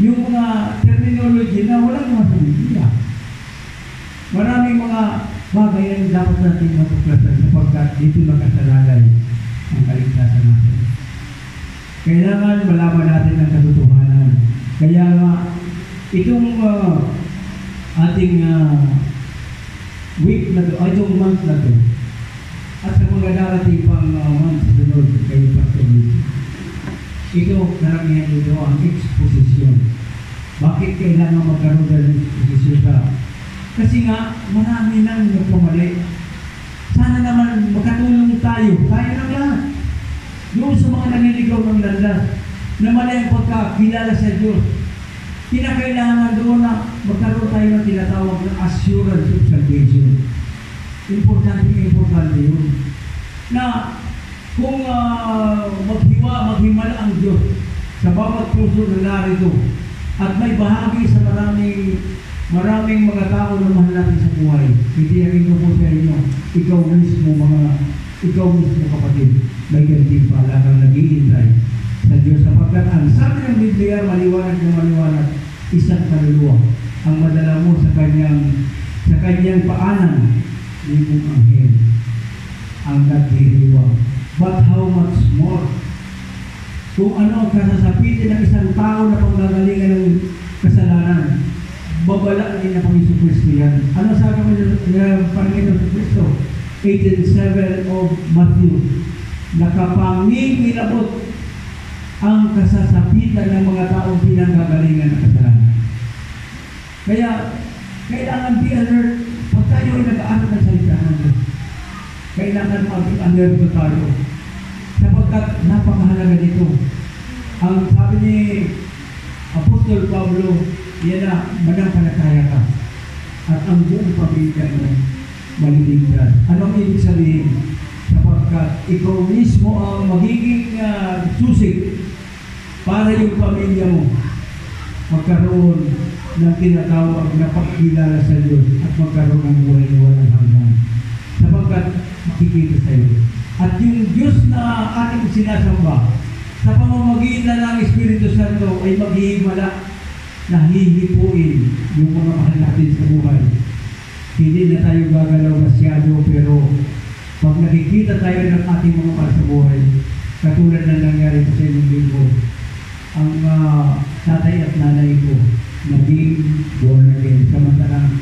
yung mga terminology na walang naman sa Biblia. Maraming mga bagay ang dapat natin matuklasan sapagkat dito nakasalalay ang kaligtasan natin. Kailangan malaman natin ang katotohanan. Kaya nga, itong ating week na ito, itong month na ito, at sa mga darating pang month sunod kay Pastor Luis, ito, karamihan ito ang exposition. Bakit kailangan magkaroon ng exposition ka? Kasi nga, marami nang nagpamali. Sana naman makatulong tayo ng lahat. Doon sa mga naniligaw ng landas, na mali ang pagkakilala sa Diyos, kinakailangan doon na magkaroon tayo ng tinatawag ng assurance of salvation. Importante yun. Na kung maghimala ang Diyos sa bawat puso na narito at may bahagi sa maraming mga tao na mahal natin sa buhay, itiyakin ko po sa inyo, ikaw mismo kapatid, may gantimpala kang naghihintay sa Diyos sapagkat ang sabi ng Biblia, maliwanag, isang kaluluwa ang madala mo sa kanyang paanan, limong anghel ang nagdiriwang. But how much more? Kung ano ang kasasapitin ng isang tao na panggagalingan ng kasalanan, babala din na Panginoon Kristo yan. Ano sabi mo ng Panginoon Kristo? 18:7 of Matthew. Nakapangingilabot ang kasasapitan ng mga taong pinanggagalingan ng kasalanan. Kaya, kailangan be alert. Pag tayo ay nag-aaral ng salita ng Diyos, kailangan mag-alert tayo. Sapagkat napakahalaga nito. Ang sabi ni Apostol Pablo, yan na, manampalataya ka. At ang buong pamilya mo, maliligtas. Anong ibig sabihin? Sapagkat ikaw mismo ang magiging susig para yung pamilya mo magkaroon ng tinatawag na pagkilala sa Diyos at magkaroon ng buhay na walang hanggan. Sapagkat makikita sa iyo. At yung Diyos na ating sinasamba sa pamamagitan ng Espiritu Santo ay maghihimala na hihipuin yung mga mahal natin sa buhay. Hindi na tayo gagalaw masyado, pero pag nakikita tayo ng ating mga mahal sa buhay, katulad na nangyari ko sa inyong linggo, ang tatay at nanay ko naging born again. Samantalang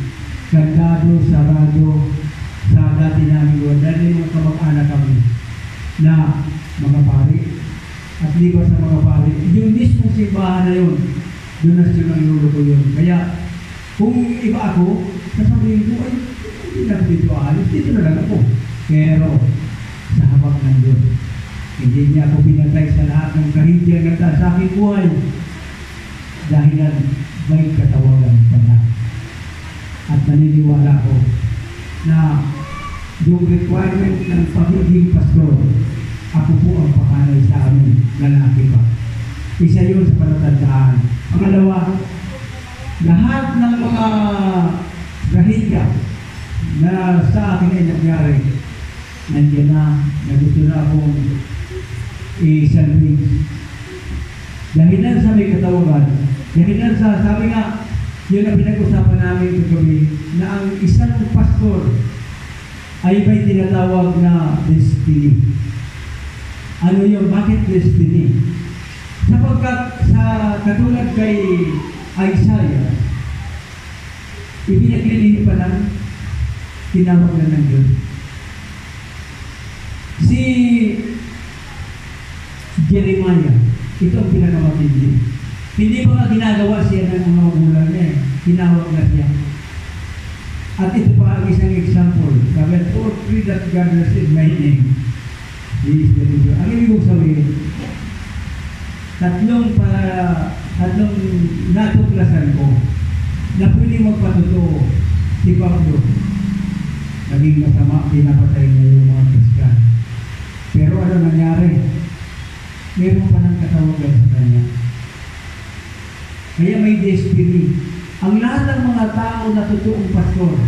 kandado, sarado sa dati namin doon, dahil mga kamag-anak kami na mga pari. At liba sa mga pari, yung mismong simbahan na yun, doon na silang lulo ko yun. Kaya, kung iba ako, sasabihin ko, ay, hindi lang dito alis, dito na lang ako. Pero, sa habang ng Diyos, hindi niya ako pinatay sa lahat ng kahindiyang nagta sa aking buhay. Dahilan, may katawagan pala. At naniniwala ko na yung requirement ng pagiging pastor, ako po ang pakanay sa amin, lalaki pa. Isa yun sa palatandaan. Pangalawa, lahat ng mga rahilya na sa akin ay nangyari, nandiyan na gusto na akong i-salvage. Dahilan sa may katawagan, dahilan sa, sabi nga, yun ang pinag-usapan namin kagabi, na ang isang pastor ay may tinatawag na destiny. Ano yun? Bakit destiny? Sapagkat sa katulad kay Isaiah, ipinaglilihi pa lang, tinawag na ng Diyos. Si Jeremiah, ito ang pinakamatindi. Hindi pa nga ginagawa siya ng mga magulang niya, tinawag na siya. At ito pa ang isang example. Sabi, "For three that God has in my name." He is the leader. Ang ibig kong sabihin, tatlong natuklasan ko na pwede magpatotoo si Pablo. Naging masama, pinapatay niya yung mga Kristiyan. Pero ano nangyari? Meron pa ng katawagan sa kanya. Kaya may destiny. Ang lahat ng mga tao na totoong pastor,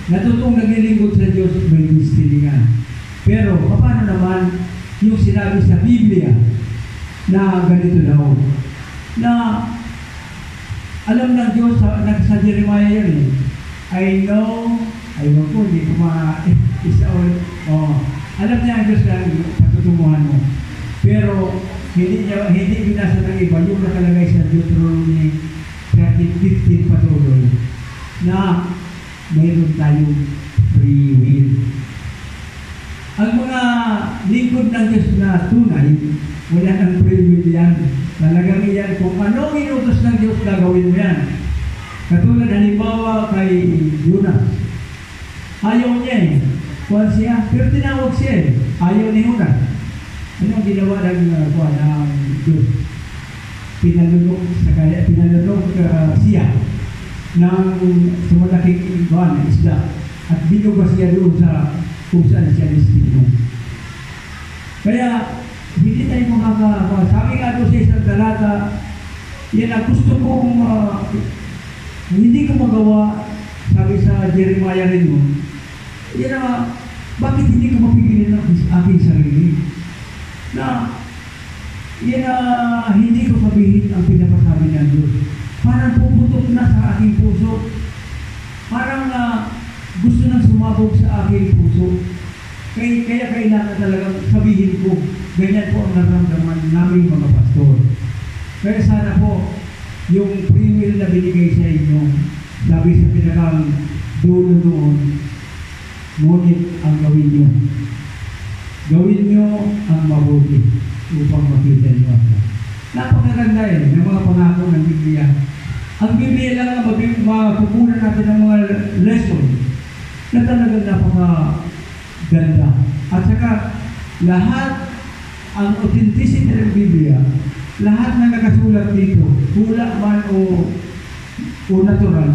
na totoong naglilingkod sa Diyos, may destiny nga. Pero, paano naman yung sinabi sa Biblia na ganito daw? Na alam ng Diyos sa Jeremiah yan eh. I know, aywan ko, hindi ko alam niya ang Diyos na patutunguhan mo. Pero, hindi binasa ng iba yung nakalagay sa Deuteronomy 13:15 patuloy na mayroon tayong free will. Ang mga lingkod ng Diyos na tunay, wala ng free will yan. Talagang yan, kung anong inutos ng Diyos, gagawin mo yan. Katulad halimbawa kay Jonas. Ayaw niya eh. Kuhan siya, pero tinawag siya eh. Ayaw ni Jonas. Anong ginawa ng Diyos? Pinalunok siya ng sumalaking isla at binugas siya doon sa kung saan siya destino. Kaya hindi tayo sabi nga doon sa isang talata, yan ang gusto kong hindi ko magawa, sabi sa Jeremiah rin mo, yan ang bakit hindi ko mapigilin ang aking sarili? Na hindi ko sabihin ang pinapasabi ng Diyos. Parang puputok na sa aking puso. Parang gusto nang sumabog sa aking puso. Kaya kailangan talagang sabihin ko. Ganyan po ang naramdaman namin mga pastor. Kaya sana po, yung free will na binigay sa inyo, sabi sa pinakang dulo noon, ngunit ang gawin nyo. Gawin nyo ang mabuti upang makita nyo ako. Napakaganda ng mga pangako ng Biblia. Ang Biblia lang ang mapupunan natin ng mga lesson na talagang napakaganda. At saka, lahat ang authenticity ng Biblia, lahat na nakasulat dito, hula man o natural,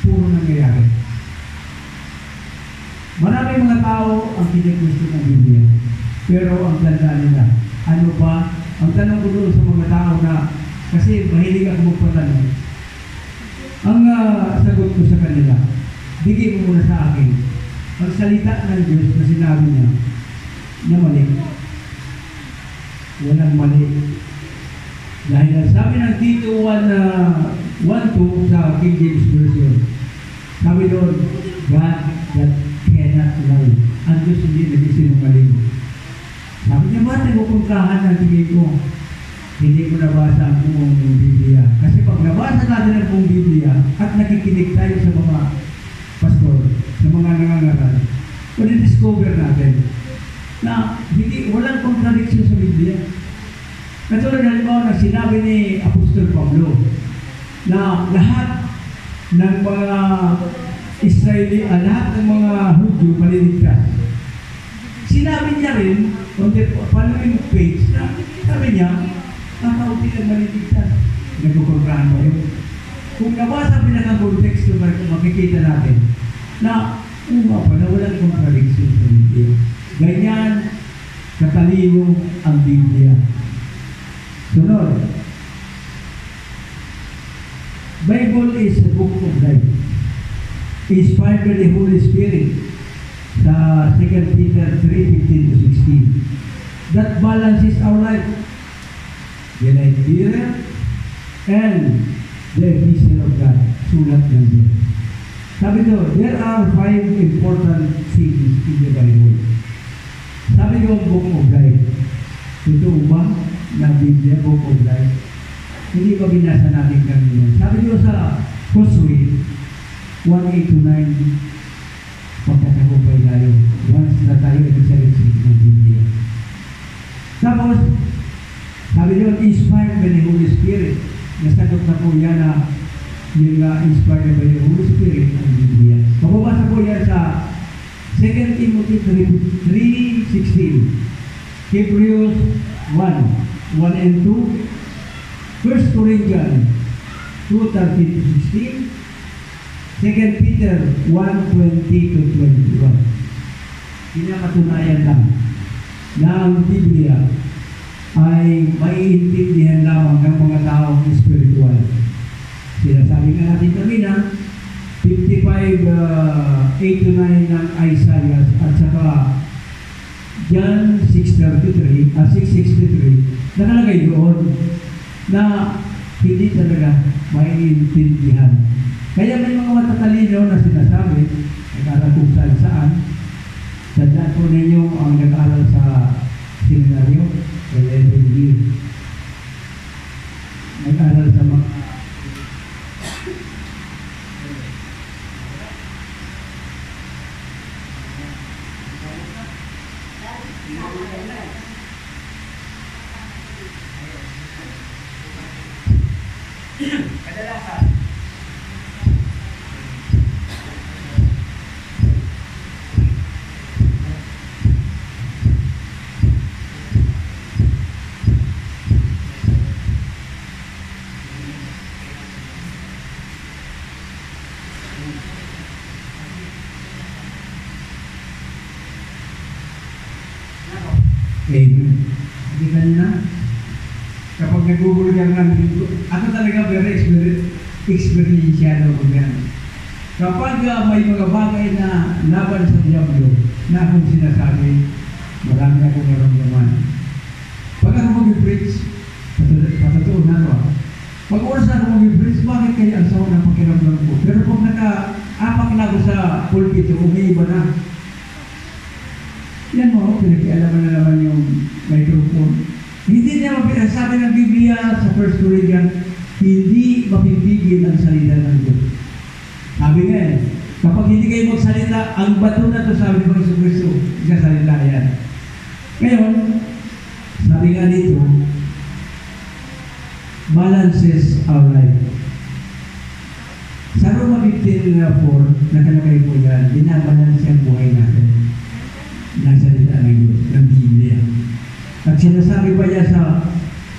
puro nangyayari. Maraming mga tao ang kinikwento ng Biblia. Pero ang tanda nila, ano pa? Ang tanong ko doon sa mga tao na, kasi mahilig ako magpatanong, ang sagot ko sa kanila, bigay mo muna sa akin, ang salita ng Diyos na sinabi niya, na mali. Walang mali. Dahil ang sabi ng Tito 1:2 sa King James Version, sabi doon, God that cannot lie. Ang Diyos hindi nagsisinungaling. Sabi niya, ba't nagpupuntahan ng tingin ko? Hindi ko nabasa ang buong Biblia. Kasi pag nabasa natin ang buong Biblia at nakikinig tayo sa mga pastor, sa mga nangangaral, discover natin na walang contradiction sa Biblia. Katulad halimbawa na sinabi ni Apostol Pablo na lahat ng mga Israeli, lahat ng mga Hudyo maliligtas. Sinabi niya rin, on the following page, na sabi niya, nakauti ang maliligtas. Nagkukumprahan mo yun. Kung nabasa pinaka-context makikita natin na pala walang contradiction sa Biblia. Ganyan katalino ang Biblia. Sunod. Bible is a book of life. Inspired by the Holy Spirit sa 2 Peter 3:15-16. That balances our life. The idea and the vision of God. Sulat ng Diyos. Sabi ko, there are 5 important things in the Bible. Sabi ko, book of life. Totoo ba na Biblia, book of life? Hindi ba binasa natin kanina? Sabi niyo sa Joshua 1:8-9, pagkatagumpay tayo. Once na tayo nagsarisig ng Biblia. Tapos, sabi niyo, inspired by the Holy Spirit. Nasagot na po yan na yung inspired by the Holy Spirit ang Biblia. Mababasa po yan sa 2 Timothy 3:16, Hebrews 1:1 and 2, 1 Corinthians 2:13-16, 2 Peter 1:20-21. Pinapatunayan lang na ang Biblia ay maiintindihan lamang ng mga taong spiritual. Sinasabi nga natin kanina, 55:8-9 ng Isaiah at saka John 6:63, nakalagay doon na hindi talaga maiintindihan. Kaya may mga matatalino na sinasabi, nag-aral kung saan. Tandaan po ninyo ang nag-aral sa seminaryo, sa LLB. Nag-aral sa mga kadalasan. Amen. Hindi kanina, kapag nag-google ka ng libro, ako talaga very experiential ko yan. Kapag may mga bagay na laban sa Diablo, na akong sinasabi, marami akong naramdaman. Pag ako mag-preach, patotoo na ito. Pag oras ako mag-preach, bakit kaya ang sawa ng pakiramdam ko? Pero pag naka-apak na ako sa pulpito, umiiba na. Yan mo, pinakialaman na naman yung microphone. Hindi niya sabi ng Biblia sa 1 Corinthians, hindi mapipigil ang salita ng Diyos. Sabi nga kapag hindi kayo magsalita, ang bato na ito, sabi ng Kristo, nagsasalita yan. Ngayon, sabi nga dito, balances our life. Sa Roma 15:4, nakalagay po yan, binabalance ang buhay natin. Nagsalita ng Diyos, ng Biblia. At sinasabi pa niya sa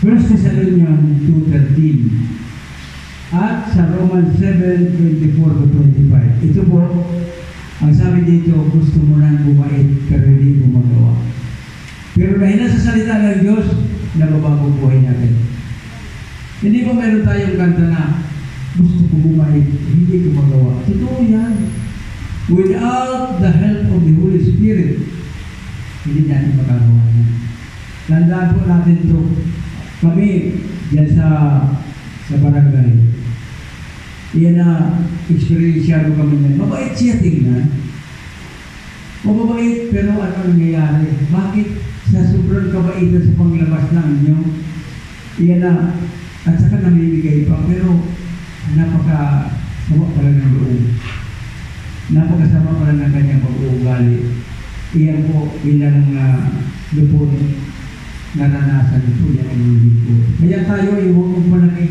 1 Thessalonians 2:13 at sa Romans 7:24-25. Ito po, ang sabi dito, gusto mo nang bumait pero hindi mo magawa. Pero dahil nasa salita ng Diyos, nababago buhay natin. Hindi ba meron tayong kanta na gusto ko bumait, hindi ko magawa? Totoo yan. Without the help of the Holy Spirit, hindi natin magagawa yan. Tandaan po natin ito. Kami, dyan sa barangay, iyan na experiensyado kami na. Mabait siya tingnan. Mababait, pero ano nangyayari? Bakit sa sobrang kabaitan sa panglabas ng inyo, iyan na, at saka namimigay pa, pero napakasama pala ng loob. Napakasama pala ng kanyang pag-uugali. Iyan po bilang lupon naranasan ito yan ang hindi po. Kaya tayo ay huwag malaki.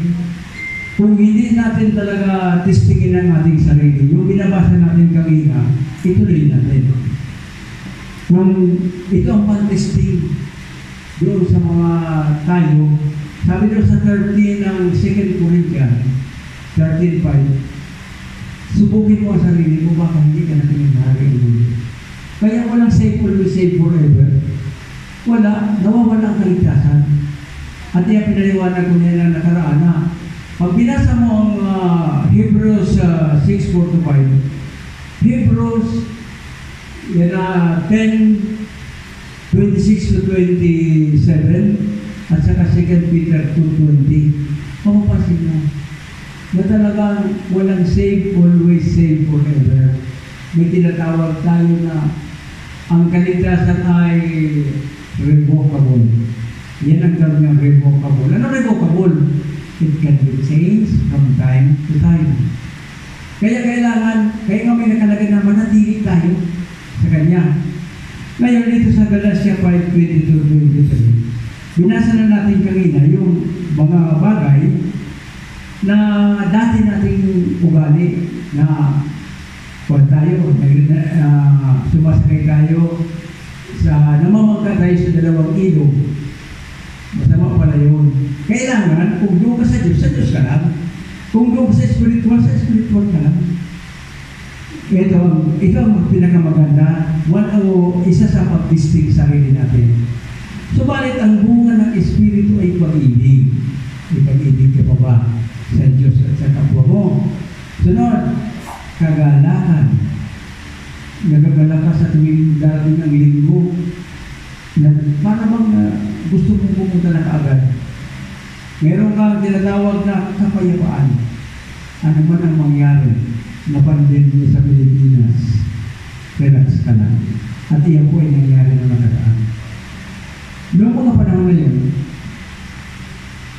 Kung hindi natin talaga testingin ang ating sarili, yung binabasa natin kanina, ituloy natin. Kung ito ang pan-testing doon sa mga tayo, sabi doon sa 13 ng 2 Corinthians 13:5, subukin mo ang sarili mo, baka hindi ka natin mahari ulit. Kaya walang save always, save forever. Wala, nawawala ang kaligtasan. At yung pinaliwanag ko nila ng nakaraan na pag binasa mo ang Hebrews 6:4-5, Hebrews 10:26-27 at saka 2 Peter 2:20, mapapasin mo na talagang walang save always, save forever. May tinatawag tayo na ang kaligtasan ay revocable. Yan ang term ng revocable. Ano revocable? it can be changed from time to time. Kaya nga may nakalagay na manatili tayo sa Kanya. Ngayon dito sa Galatia 5:22-23, binasa na natin kanina yung mga bagay na dati nating ugali na sumasakay tayo namamangka tayo sa dalawang ilog. Masama pala yun. Kailangan, kung doon ka sa Diyos ka lang. Kung doon ka sa spiritual ka lang. Ito ang pinakamaganda. Isa sa pag-distinct sa sarili natin. Subalit ang bunga ng Espiritu ay pag-ibig. Ipag-ibig ka pa ba sa Diyos at sa kapwa mo? Sunod, kagalakan. Nagagala ka sa tuwing darating ang linggo. Para bang gusto mong pumunta na kaagad. Meron kang tinatawag na kapayapaan. Ano man ang mangyari na pandemya sa Pilipinas, relax ka lang. At iyan po ay nangyari na nakaraan. Noong mga panahon na yun,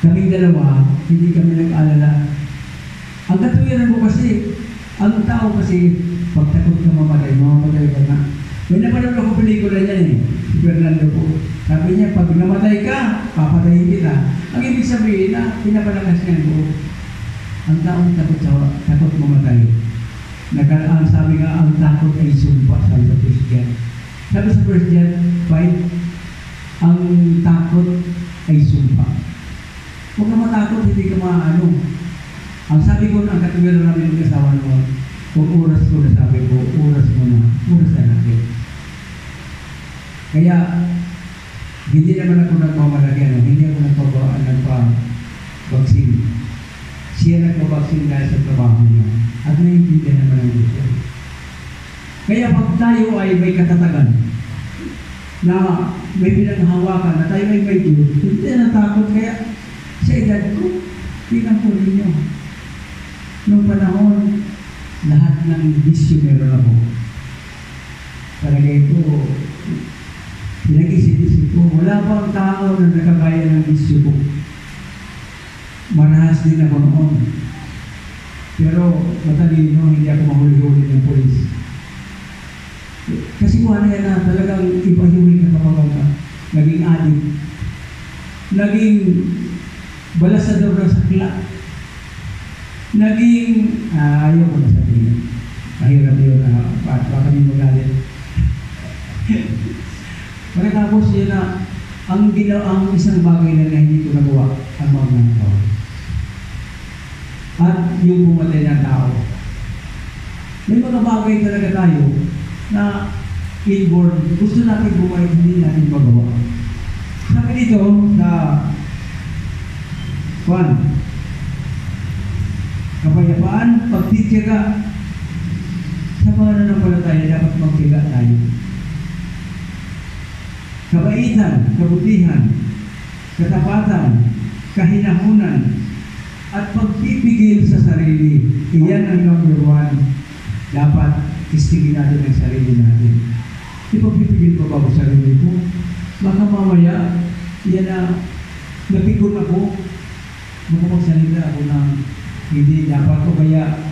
kaming dalawa, hindi kami nag-alala. Ang katuwiran ko kasi, ang tao kasi, pagtakot ka mamamatay ka na. May napanood ako pelikula niya si Fernando po. Sabi niya, pag namatay ka, papatayin kita. Ang ibig sabihin na, pinapalakas niya po. Ang taong takot mamatay. Ang sabi nga, ang takot ay sumpa, sabi sa Christian. Sabi sa Christian 5, ang takot ay sumpa. Huwag ka matakot, hindi ka maano. Ang sabi ko, ang katuwiran namin ng asawa mo, kung oras ko na sabi ko, oras mo na, oras na natin. Kaya, hindi naman ako nagmamalaki, hindi ako nagpa-vaccine. Siya nagpa-vaccine dahil sa trabaho niya. At naiintindihan naman ang gusto. Kaya pag tayo ay may katatagan, na may pinanghawakan, na tayo ay may Diyos, hindi na natakot. Kaya, sa edad ko, tingnan po ninyo. Noong panahon, lahat ng bisyo meron ako. Palagay ko, pinag-isip-isip ko, wala pa ang tao na nakakaya ng bisyo ko. Marahas din ako noon. Pero matalino, hindi ako mahuli-huli ng polis. Kasi kung ano yan na talagang ipahuli ka kapag ka, naging adik, naging balasador ng sakla, naging, ayaw ko na sabihin. Mahirap yun na baka kami magalit. Pagkatapos yun na, ang isang bagay na hindi ko nagawa, ang magnanakaw. At yung pumatay ng tao. May mga bagay talaga tayo na inborn, gusto natin buhay, hindi natin magawa. Sabi dito na kapayapaan, pagtitiyaga. Sa mga nananampalataya, dapat magtiyaga tayo. Kabaitan, kabutihan, katapatan, kahinahunan, at pagpipigil sa sarili. Iyan ang number 1. Dapat istigin natin ang sarili natin. Ipagpipigil pa ba sa sarili ko? Baka mamaya, yan na napikon ako, magpapagsalita ako ng hindi dapat o kaya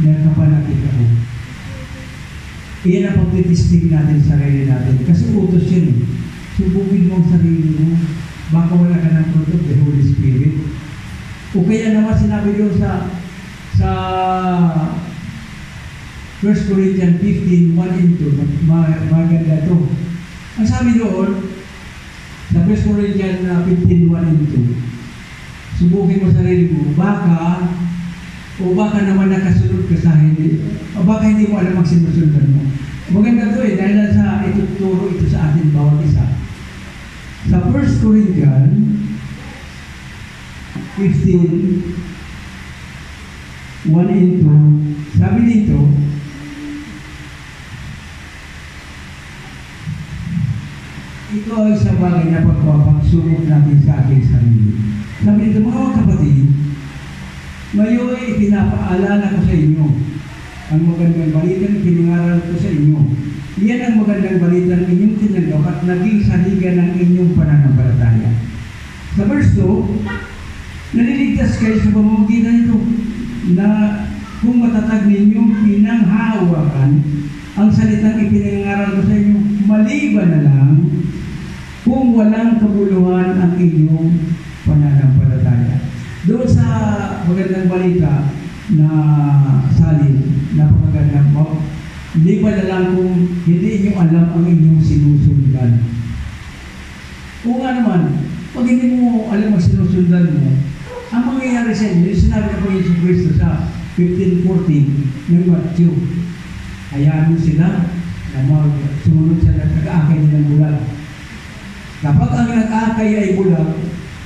nakapanakit ako. Iyan ang pagtitisting natin sa sarili natin. Kasi utos yun eh. Subukin mo ang sarili mo. Baka wala ka ng fruit of the Holy Spirit. O kaya naman sinabi doon sa 1 Corinthians 15, 1 and 2. Maganda ito. Ang sabi doon, sa 1 Corinthians 15, 1 and 2, subukin mo sarili mo, baka naman nakasunod ka sa hindi, o baka hindi mo alam ang sinusundan mo. Maganda ito eh, dahil sa ituturo ito sa atin bawat isa. Sa 1 Corinthians 15, 1 and 2, sabi dito, ito ay sa bagay na pagpapagsubok natin sa ating sarili. Sabi dito, mga kapatid, ngayon ay pinapaalala ko sa inyo ang magandang balita na pinangaral ko sa inyo. Iyan ang magandang balita ng inyong tinanggap at naging saligan ng inyong pananampalataya. Sa verse 2, naliligtas kayo sa pamamagitan nito na kung matatag ninyong pinanghahawakan ang salitang ipinangaral ko sa inyo, maliban na lang kung walang kabuluhan ang inyong pananampalataya. Doon sa magandang balita na salin, napakaganda mo, liban na lang kung hindi nyo alam ang inyong sinusundan. Kung nga naman, pag hindi mo alam ang sinusundan mo, ang mangyayari sa inyo, yung sinabi na po Yesus Cristo sa 15:14 ng Matthew, hayaan mo sila na sumunod sa nag-aakay nilang bulag. Kapag ang nag-aakay ay bulag,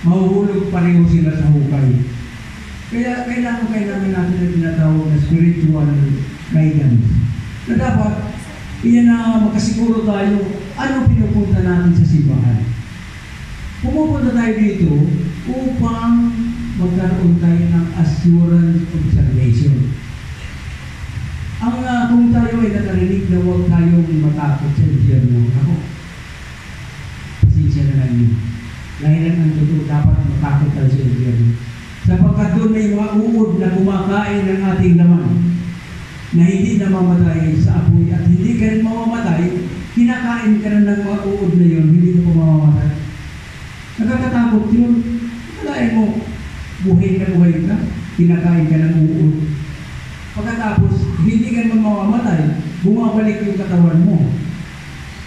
mahuhulog pareho sila sa hukay. Kaya kailangan natin na tinatawag na spiritual guidance. Na dapat, iyan na makasiguro tayo, ano pinupunta natin sa simbahan. Pumupunta tayo dito upang magkaroon tayo ng assurance of salvation. Kung tayo ay nakarinig na huwag tayong matakot sa impyerno, ako, pasensya na lang yun. Lahilan ang totoo, dapat matakot tayo sa impyerno. Sapagkat doon may mga uod na kumakain ng ating laman na hindi na mamatay sa apoy at hindi ka rin mamamatay, kinakain ka rin ng mga uod na yun, hindi ka mamamatay. Nakakatakot yun. Kalain mo, buhay ka, kinakain ka ng uod. Pagkatapos, hindi ka naman mamamatay, bumabalik yung katawan mo.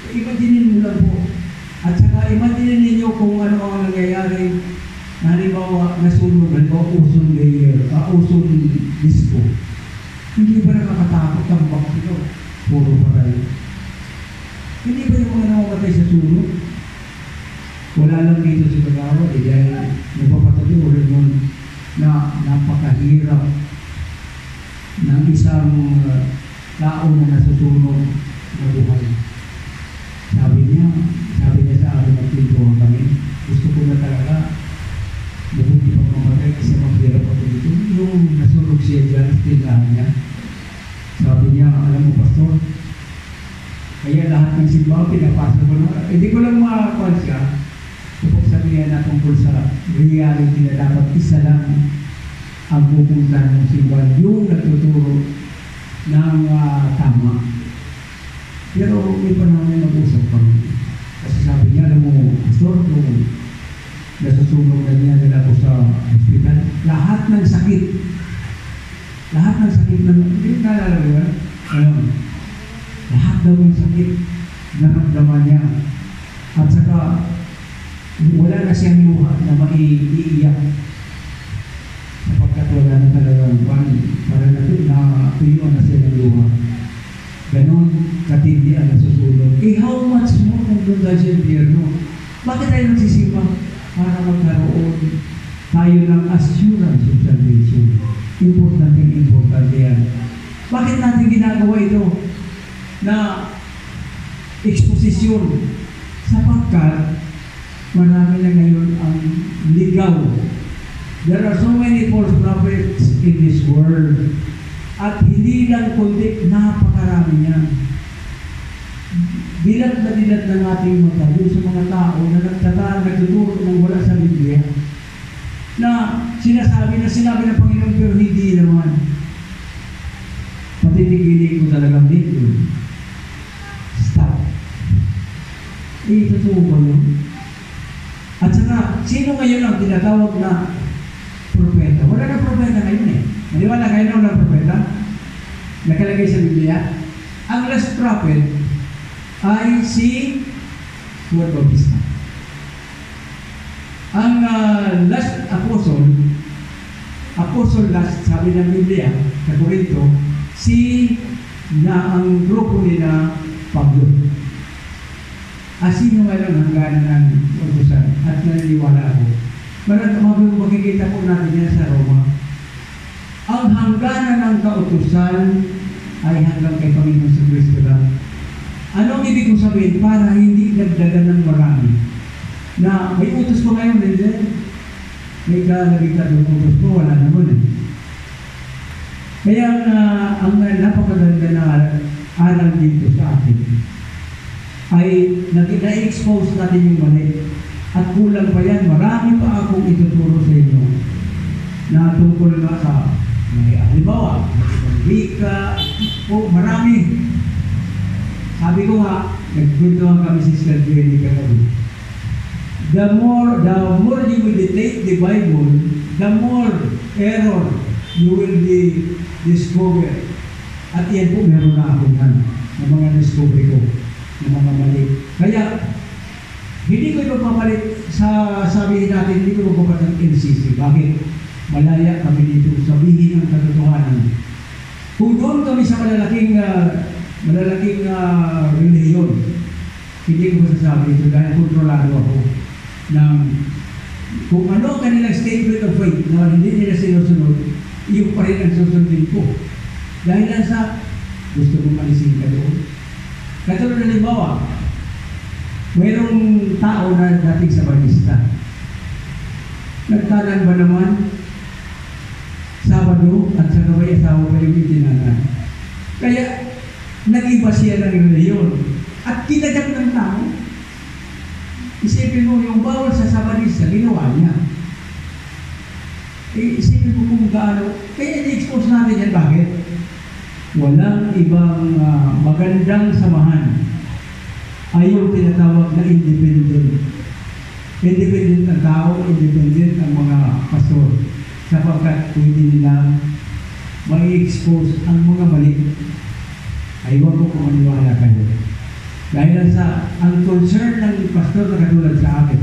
Imaginin mo lang po. At saka, imaginin ninyo kung ano ang nangyayari. Halimbawa, nasunog, halimbawa, ozone layer, ozone disco. Hindi ba nakakatakot ang bakito? Puro patay. Hindi ba yung mga namamatay sa sunog? Wala lang dito si Kagawa, dahil nagpapatuloy yun na napakahirap ng isang tao na nasusunog na buhay. Sabi niya sa akin, magtintuhan kami, gusto ko na talaga bubuti pang mamatay kasi maghirap ako dito. Yung nasunog siya dyan, tindahan niya. Sabi niya, alam mo pastor, kaya lahat ng simbahan pinapasa ko na, hindi ko lang makakuan siya. Kapag sabihin na tungkol sa reality na dapat isa lang ang pupuntahan ng simbahan, yung nagtuturo ng tama. Pero may panahon na mag-usap kami. Kasi sabi niya, alam mo, pastor, kung nasusunog na niya nila po sa hospital, lahat ng sakit ng, hindi nalala mo yan? Lahat daw ng sakit naramdaman niya. At saka, wala na siyang luha na maiiyak sapagkat wala na talagang para natuyo na siya ng luha. Ganon katindi ang nasusunod. How much more kung doon tayo sa impyerno? Bakit tayo nagsisimba? Para magkaroon tayo ng assurance of salvation. Importante yan. Bakit natin ginagawa ito? Na eksposisyon. Sapagkat marami na ngayon ang ligaw. There are so many false prophets in this world. At hindi lang kundi, napakarami niya. Dilat na dilat ng ating mata doon sa mga tao na nagtuturo ng wala sa Biblia na sinabi ng Panginoon pero hindi naman. Patitigilin ko talagang dito. Stop. Totoo ba yun? At saka, sino ngayon ang tinatawag na propeta? Wala na propeta ngayon eh. Maniwala kayo na walang propeta? Nakalagay sa Biblia. Ang last prophet ay si Juan Bautista. Ang last apostle last, sabi ng Biblia, sa Corinto, ang grupo nila Pablo. Sino ngayon hangganan ng utusan at naniniwala ako. Makikita po natin yan sa Roma. Ang hangganan ng kautusan ay hanggang kay Panginoon sa Kristo lang. Anong ibig kong sabihin? Para hindi nagdagan ng marami. Na may utos ko ngayon, hindi? May kalagita ng utos ko, wala naman eh. Kaya ang napakaganda na aral dito sa atin ay na-expose natin yung mali. At kulang pa yan, marami pa akong ituturo sa inyo na tungkol nga sa may halimbawa, wika, o marami. Sabi ko nga, nagkwentuhan kami si Sister Jenny kagabi. The more you meditate the Bible, the more error you will be discovered. At yan po, meron na ako yan, ng mga discovery ko, ng mga mali. Kaya, hindi ko ipagpapalit sa sabihin natin, hindi ko ipagpapalit ng NCC. Bakit? Malaya kami dito, sabihin ang katotohanan. Kung doon kami sa malalaking reliyon, hindi ko masasabi ito dahil kontrolado ako ng kung ano kanilang statement of faith na hindi nila sinusunod, iyon pa rin ang susundin ko. Dahil lang sa gusto kong alisin ka doon. Katulad na halimbawa, mayroong tao na dating sa Batista. Nagtanan ba naman Sabado at sa gaway asawa pa yung itinanan. Kaya nag-iba siya ng reliyon at kinagat ng tao. Isipin mo yung bawal sa Sabadista, ginawa niya. Isipin mo kung gaano. Kaya i-expose natin yan. Bakit? Walang ibang magandang samahan ay yung tinatawag na independent. Independent ang tao, independent ang mga pastor. Sapagkat pwede nilang ma-expose ang mga mali. Aywan ko kung maniwala kayo. Dahil sa ang concern ng pastor na katulad sa akin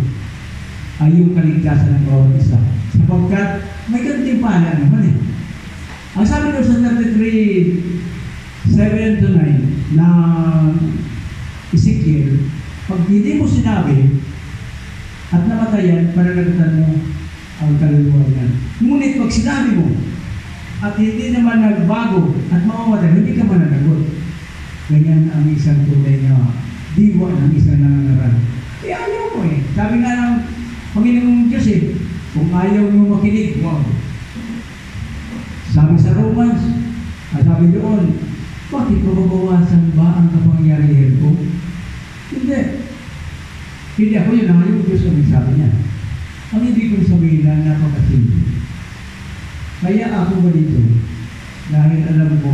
ay yung kaligtasan ng bawat isa. Sapagkat may gantimpala naman eh. Ang sabi ko sa 33:7-9 na Ezekiel, pag hindi mo sinabi at namatayan, pananagatan mo ang kaluluwa niya. Ngunit pag sinabi mo at hindi naman nagbago at mamamatay, hindi ka mananagot. Ganyan ang isang tunay na diwa ng isang nangangaral. Eh ayaw mo eh. Sabi nga ng Panginoong Diyos eh, kung ayaw mo makinig, wow. Sabi sa Romans, at sabi doon, bakit mababawasan ba ang kapangyarihan ko? Hindi. Hindi ako yun, ang yung Diyos ang sabi niya. Ang hindi kong sabihin na napakasimple. Kaya ako ba dito? Dahil alam ko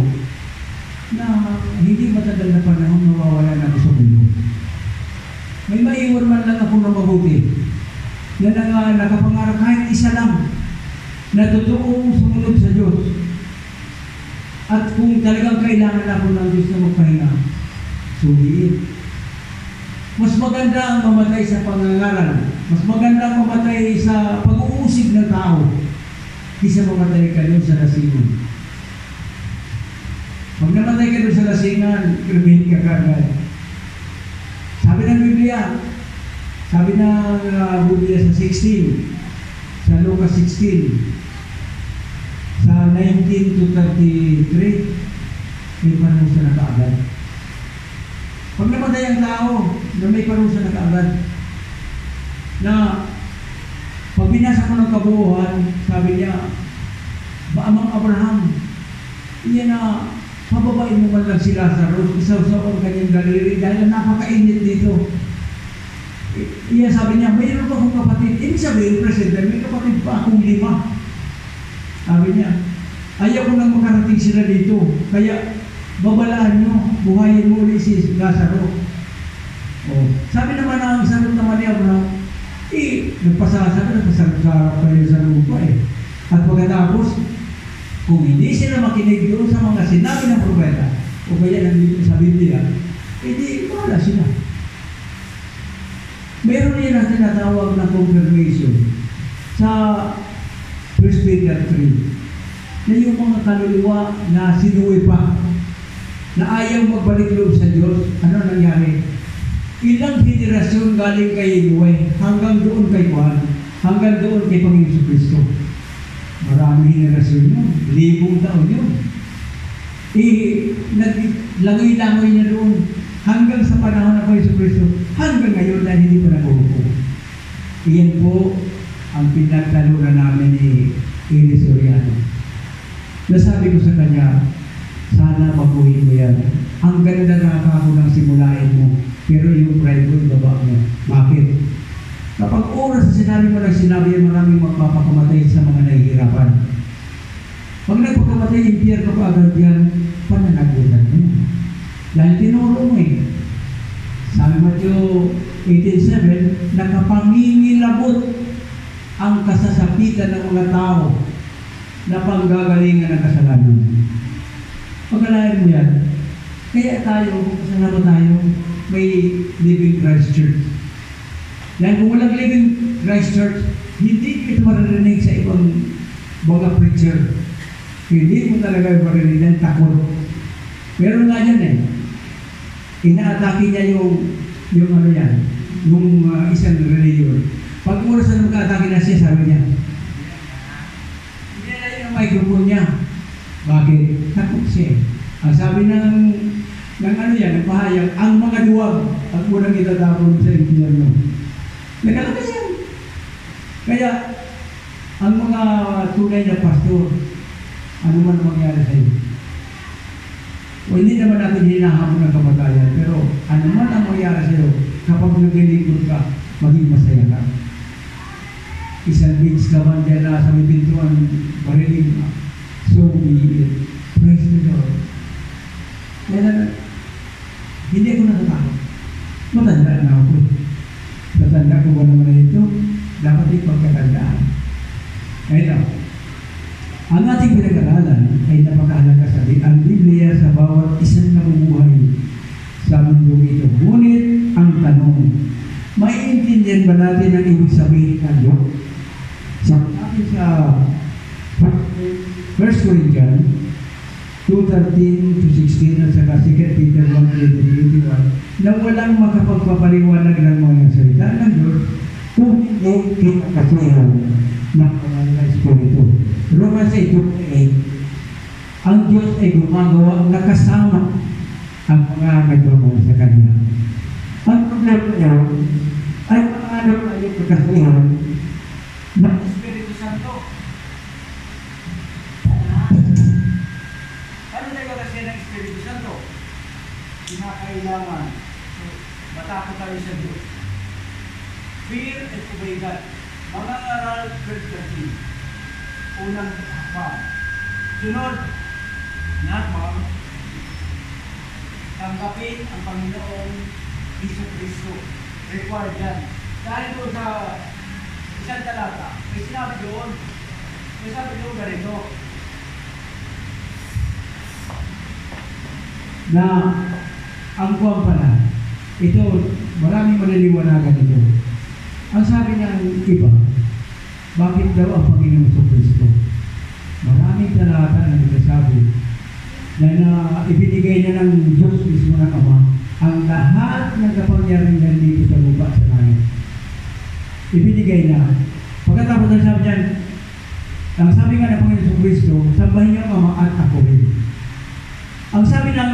na hindi matagal na panahon mawawala na ako sa mundo. May maiwan man lang ako na mabuti. Na nakapangarap kahit isa lang na totoong sumunod sa Diyos. At kung talagang kailangan ako ng Diyos na magpahinga, suliin. Mas maganda ang mamatay sa pangangaral. Mas maganda ang mamatay sa pag-uusig ng tao kaysa mamatay ka doon sa lasingan. Pag namatay ka doon sa lasingan, krimen ka kagad. Sabi ng Biblia, sabi ng Biblia sa 16, sa Lucas 16, sa 19-33, may parusa na kaagad. Pag namatay ang tao, na may parusa na kaagad, na pag binasa ko ng kabuuan, sabi niya, Amang Abraham, iyan na, pababain mo man lang si Lazarus, isaw-saw ang kanyang daliri dahil napakainit dito. Iyan sabi niya, mayroon pa akong kapatid. Ibig sabihin, President, may kapatid pa akong 5. Sabi niya, ayaw ko nang makarating sila dito. Kaya, babalaan nyo, buhayin mo ulit si Lazarus. Oh. Sabi naman ang sagot naman ni Abraham, nagpasarap kayo sa lupa eh. At pagkatapos, kung hindi sila makinig doon sa mga sinabi ng propeta, o kaya nandito sa Biblia, hindi wala sila. Meron niya na tinatawag na confirmation sa 1 Peter 3 na yung mga kaluluwa na sinuwi pa, na ayaw magbalik loob sa Diyos, ano nangyari? Ilang henerasyon galing kay Noe hanggang doon kay Juan, hanggang doon kay Panginoon Kristo. Maraming henerasyon yun, 1,000 taon yun. Langoy-langoy niya doon hanggang sa panahon ng Panginoon Kristo, hanggang ngayon dahil hindi pa nakuhupo. Iyan po ang pinagtalunan namin ni Eli Soriano. Nasabi ko sa kanya, sana mabuhin mo yan. Ang ganda na ako ng simulain mo, pero yung pride mo, ibaba mo. Bakit? Kapag oras sa sinabi mo ng sinabi, maraming magpapakamatay sa mga nahihirapan. na impyerno ko agad yan, pananagutan mo. Dahil tinuro mo eh. Sabi Matthew 18:7, nakapangingilabot ang kasasapitan ng mga tao na panggagalingan ng kasalanan. Pagkalayan mo yan, kaya tayo, kasalanan tayo, may Living Christ Church. Dahil kung walang Living Christ Church, hindi ito maririnig sa ibang mga preacher. Hindi mo talaga maririnig ng takot. Meron nga dyan eh. Inaatake niya yung ano yan, yung isang religion. Pag oras na mag-atake na siya, sabi niya, hindi na yung microphone niya. Bakit? Takot siya. Ang sabi ng ano yan, ng pahayag, ang mga duwag at unang itatapon sa impyerno. Nagkalakas yan. Kaya, ang mga tunay na pastor, ano man mangyari sa iyo? O hindi naman natin hinahamon ng kamatayan, pero ano man ang mangyari sa iyo, kapag naglilingkod ka, maging masaya ka. Isang beach ka man dyan na sa may pintuan, bariling ka. So, praise the Lord. Kaya hindi ako natatakot. Matanda na ako. Matanda ko ba naman na ito? Dapat ipagkatandaan. Ngayon, ang ating pinag-aralan ay napakahalaga sa ang Biblia sa bawat isang nabubuhay sa mundo ito. Ngunit ang tanong, maiintindihan ba natin ang ibig sabihin ng Diyos? Sabi sa 1 Corinthians 2:13-16 at saka 2 Peter 1:21 na walang makapagpapaliwanag ng mga salita ng Diyos kung hindi kinakasihan ng mga Espiritu. Romans 8:8, ang Diyos ay gumagawa nakasama ang mga nagmamahal sa Kanya. Ang problema niya ay paano tayo pagkasihan ng Espiritu Santo. Ano tayo kasi ng Espiritu Santo? Kinakailangan matakot tayo sa Diyos. Fear and obey God. Mga aral 13. Unang hakbang. Sunod, nakbang, tanggapin ang Panginoong Jesucristo. Required yan. Dahil doon sa isang talata, may sinabi doon ganito, na ang kuwang pala, ito, maraming maliliwanagan ito. Ang sabi ng iba, bakit daw ang Panginoong Jesucristo? Maraming talata na nagsasabi na ibinigay niya ng Diyos mismo ng Ama ang lahat ng kapangyarihan dito sa lupa sa langit. Ibinigay na. Pagkatapos ng sabi niyan, ang sabi nga ng Panginoong Jesucristo, sambahin niyo ang Ama at ako rin. Ang sabi ng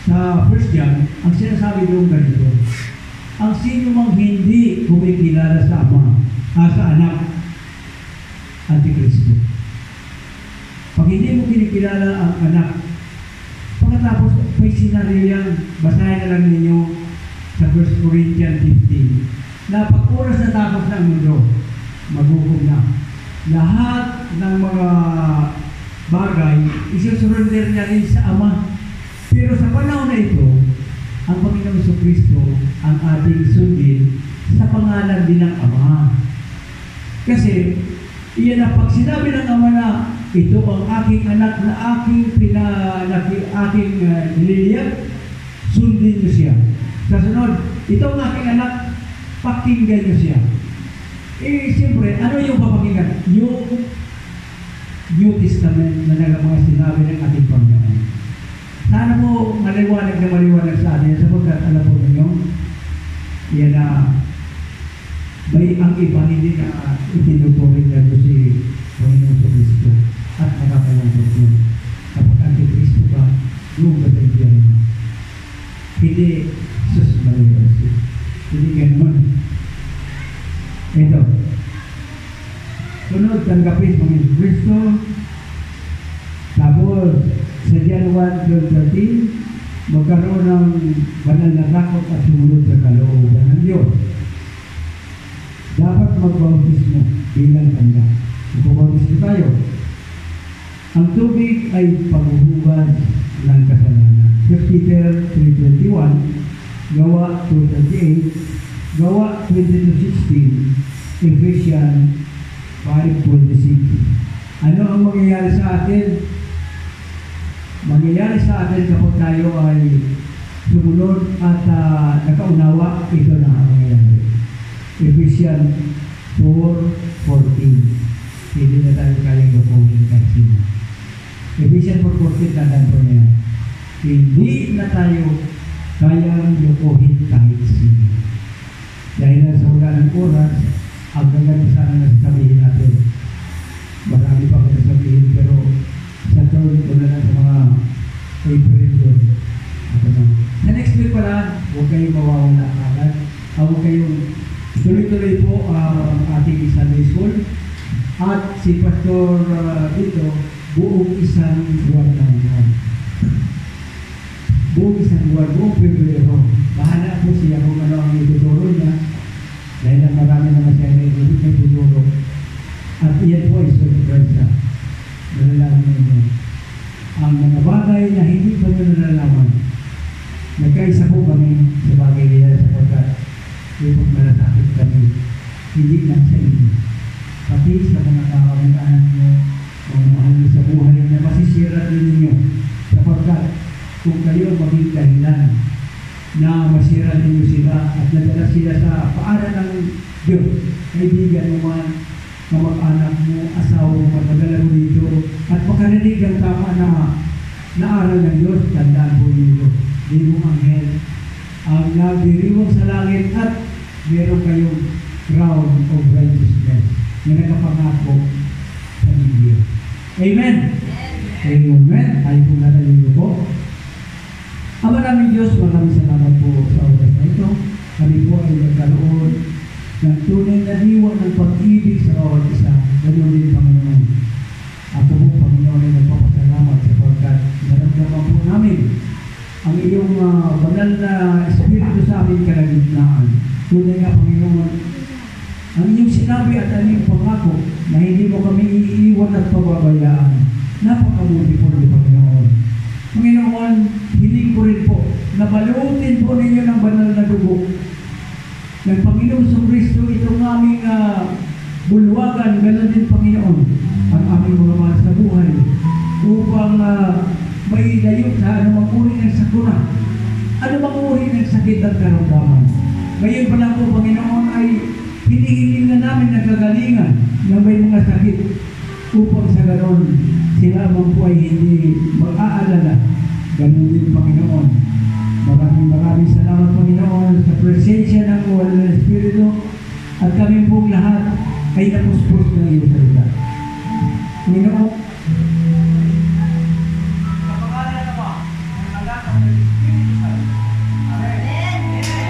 sa 1 John, ang sinasabi doon ganito, ang sino mang hindi kumikilala sa Ama, sa Anak, Antikristo. Pag hindi mo kinikilala ang Anak, pagkatapos may senaryo yan, basahin na lang ninyo sa 1 Corinthians 15, na pag oras na tapos ng mundo, maghukom na. Lahat ng mga bagay, isusurrender niya rin sa Ama. Pero sa panahon na ito, ang Panginoong Jesucristo ang ating sundin sa pangalan din ng Ama. Kasi, iyan na pag sinabi ng Ama na, ito ang aking anak na aking nililiyak, sundin niyo siya. Sa sunod, ito ang aking anak, pakinggan niyo siya. Siyempre, ano yung papakinggan? Yung New Testament na mga sinabi ng ating Panginoon. Sana po maliwanag sa atin sapagkat alam po ninyo, yan na may ang iba hindi na itinuturing na si Panginoon Jesucristo at nakakalangkot yun. Kapag Antikristo ka, yung batagyan mo. Hindi sus Maria. Hindi ganun. Ito. Sunod, tanggapin Panginoon Jesucristo. Tapos, sa John 1:13, magkaroon ng banal na takot at sumunod sa kalooban ng Diyos. Dapat magbautismo bilang tanda. Magbautismo tayo. Ang tubig ay paghuhugas ng kasalanan. 1 Peter 3:21, Gawa 2:38, Gawa 22:16, Ephesians 5:26. Ano ang mangyayari sa atin? Mangyayari sa atin kapag tayo ay sumunod at nakaunawa, ito na ang mangyayari. Ephesians 4:14. Hindi na tayo kayang gawin kahit sino. Ephesians 4:14, tandaan po niya. Hindi na tayo kayang lukuhin kahit sino. Dahil na sa wala ng oras, ang gagawin sana na sabihin natin. Marami pa ako sabihin, pero sa tuloy ko na lang sa mga April yun. Sa next week pala, huwag kayong mawawala agad. Huwag kayong tuloy-tuloy po ang ating Sunday School. At si Pastor dito, buong isang buwan na naman. Buong isang buwan, buong Pebrero. Bahala po siya kung ano ang ituturo niya. Dahil na marami naman siya na ituturo. At iyan po ay surpresa. Nalalaman ninyo. Ang mga bagay na hindi pa nyo nalalaman, nagkaisa po kami sa bagay nila sapagkat ipag malasakit kami. Hindi lang sa inyo. Pati sa mga anak nyo, mga mahal nyo sa buhay na masisira din ninyo. Sapagkat kung kayo maging dahilan na masira ninyo sila at nadala sila sa paaral ng Diyos, kaibigan mo man, kamag-anak mo, asawa mo, matagalan mo dito, at makarinig ang tama na naaral ng Diyos, tandaan po ninyo, limong anghel ang nagdiriwang sa langit at meron kayong crown of righteousness na nakapangako sa Biblia. Amen? Amen. Tayo po natin po. Ama namin Diyos, maraming salamat po sa oras na ito. Kami po ay nagkaroon ng tunay na diwa ng pag-ibig sa bawat isa. Ganun din, Panginoon. Ako po, Panginoon, ay nagpapasalamat sapagkat naramdaman po namin ang iyong banal na Espiritu sa aming kalagitnaan. Tunay nga, Panginoon, ang iyong sinabi at ang iyong pangako na hindi mo kami iiwan at pababayaan. Napakabuti po ni Panginoon. Panginoon, hiling ko rin po na balutin po ninyo ng banal na dugo ng Panginoon sa Kristo itong aming bulwagan, ganoon din Panginoon ang aming mga mahal sa buhay upang may layo sa anumang uri ng sakuna, anumang uri ng sakit at karamdaman. Ngayon pala po, Panginoon, ay hinihiling na namin ng kagalingan na may mga sakit upang sa ganoon sila man po ay hindi mag-aalala. Ganun din, Panginoon. Maraming salamat, Panginoon, sa presensya ng Wala ng Espiritu at kami pong lahat ay napuspos ng iyong salita. Panginoon, sa pangalan na ba, ang anak ng Espiritu Santo. Amen. Amen.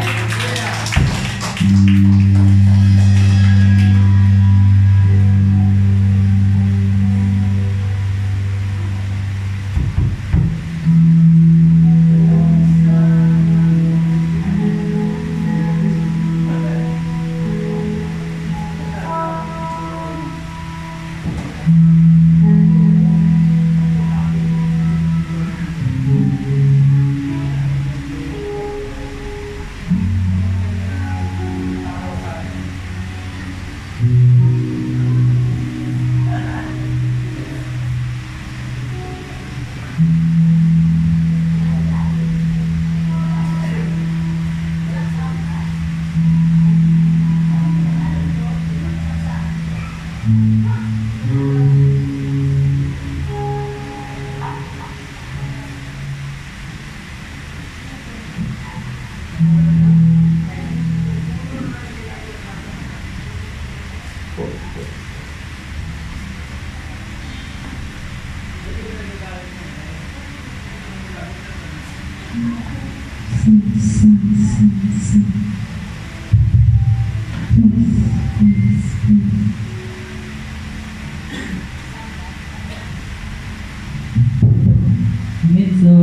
So,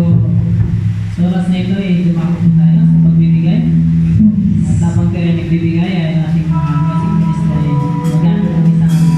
sa oras na ito ay tumakot po tayo sa pagbibigay. At habang kayo nagbibigay ay ating music minister ay maganda kami sa amin.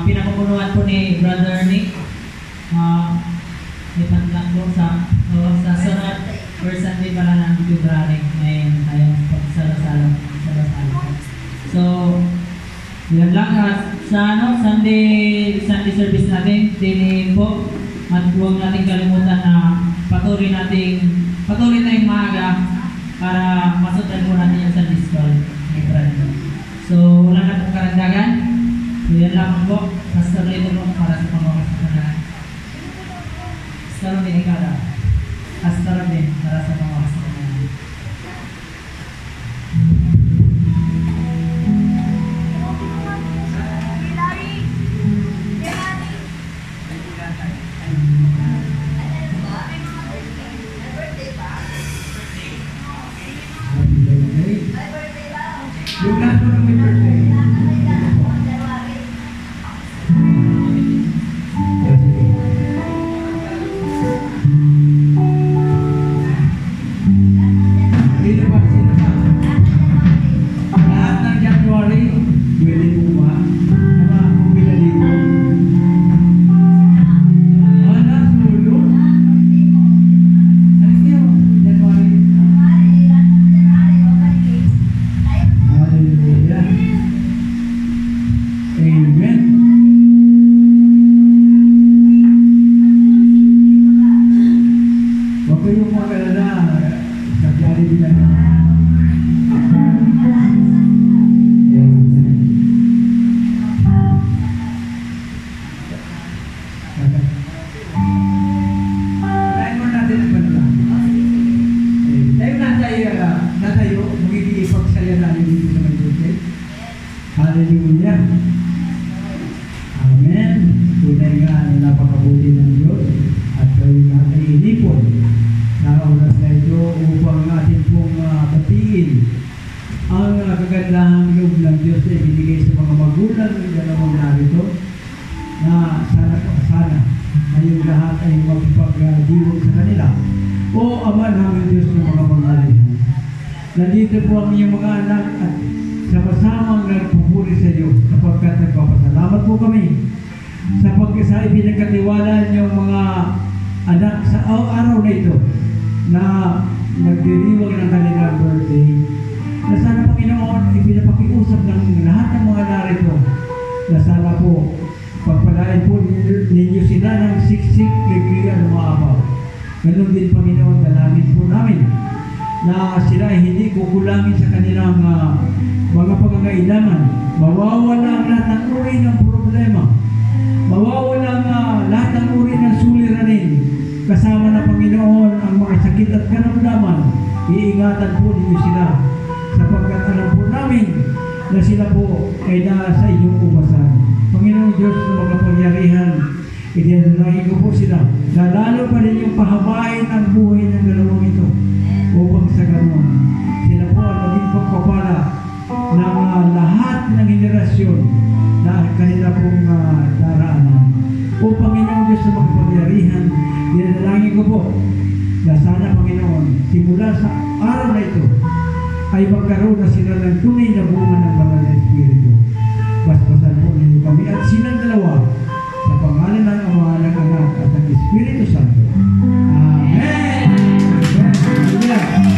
pinapapunuan po ni Brother Nick. May panlang po sa sunod first Sunday pala ng February ngayon tayong pagsalo-salo. So, yan lang sa Sunday service natin, din po. At huwag natin kalimutan na patuloy tayong maaga para masundan po natin yung Sunday School. So, wala na pong karagdagan. So, yan lang po. Pastor Lito po para sa pangwakas na panahon. Pastor Robin, ikaw na. Pastor Robin, para sa pangwakas na panahon. Yung lahat mo ng may birthday. Sino ba? Lahat ng January, pwede mo ba? Diba? Kung pinalito. Wala, sulo. Ano kayo? January. Hallelujah. Amen. Huwag kayong mag-alala. Sadyari din lang. Tayo mo natin ang banala. Tayo natayo, magiging ipagsaya natin dito sa may birthday. Hallelujah. Amen. Tunay nga na napakabuti ng Diyos at kayo lahat ay inipon na oras na ito upang atin pong batiin ang kagandahang loob ng Diyos na ibinigay sa mga magulang ng dalawang narito na sana ngayong lahat ay magpagdiwag sa kanila. O Ama namin Diyos ng mga magalihan. Nandito po ang inyong mga anak at sama-samang nagpupuri sa iyo sapagkat nagpapasalamat po kami sapagkat sa ibinagkatiwala niyong mga anak sa araw na ito na nagdiriwag ng kanilang birthday na sana Panginoon ipinapakiusap ng lahat ng mga narito na sana po pagpalain po ninyo sila ng siksik, ligaya ng mga abaw. Ganun din Panginoon, dalangin po namin na sila ay hindi kukulangin sa kanilang mga pangangailangan. Mawawala ang lahat ng uri ng problema. Mawawala ang lahat ng uri ng suliranin. Kasama na Panginoon ang mga sakit at karamdaman. Iingatan po ninyo sila sapagkat alam po namin na sila po ay nasa inyong umasan. Panginoon Diyos na makapangyarihan, idinalangin ko po sila na lalo pa rin yung pahabain ang buhay ng dalawang ito upang sa ganoon sila po ay maging pagpapala ng lahat ng henerasyon na kanila pong daraanan. O Panginoon Diyos na makapangyarihan, dinalangin ko po na sana Panginoon, simula sa araw na ito ay magkaroon na sila ng tunay na bunga ng banal na Espiritu. Basbasan po ninyo kami at silang dalawa sa pangalan ng Ama, ng Anak at ng Espiritu Santo. Amen! Hallelujah!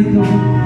ito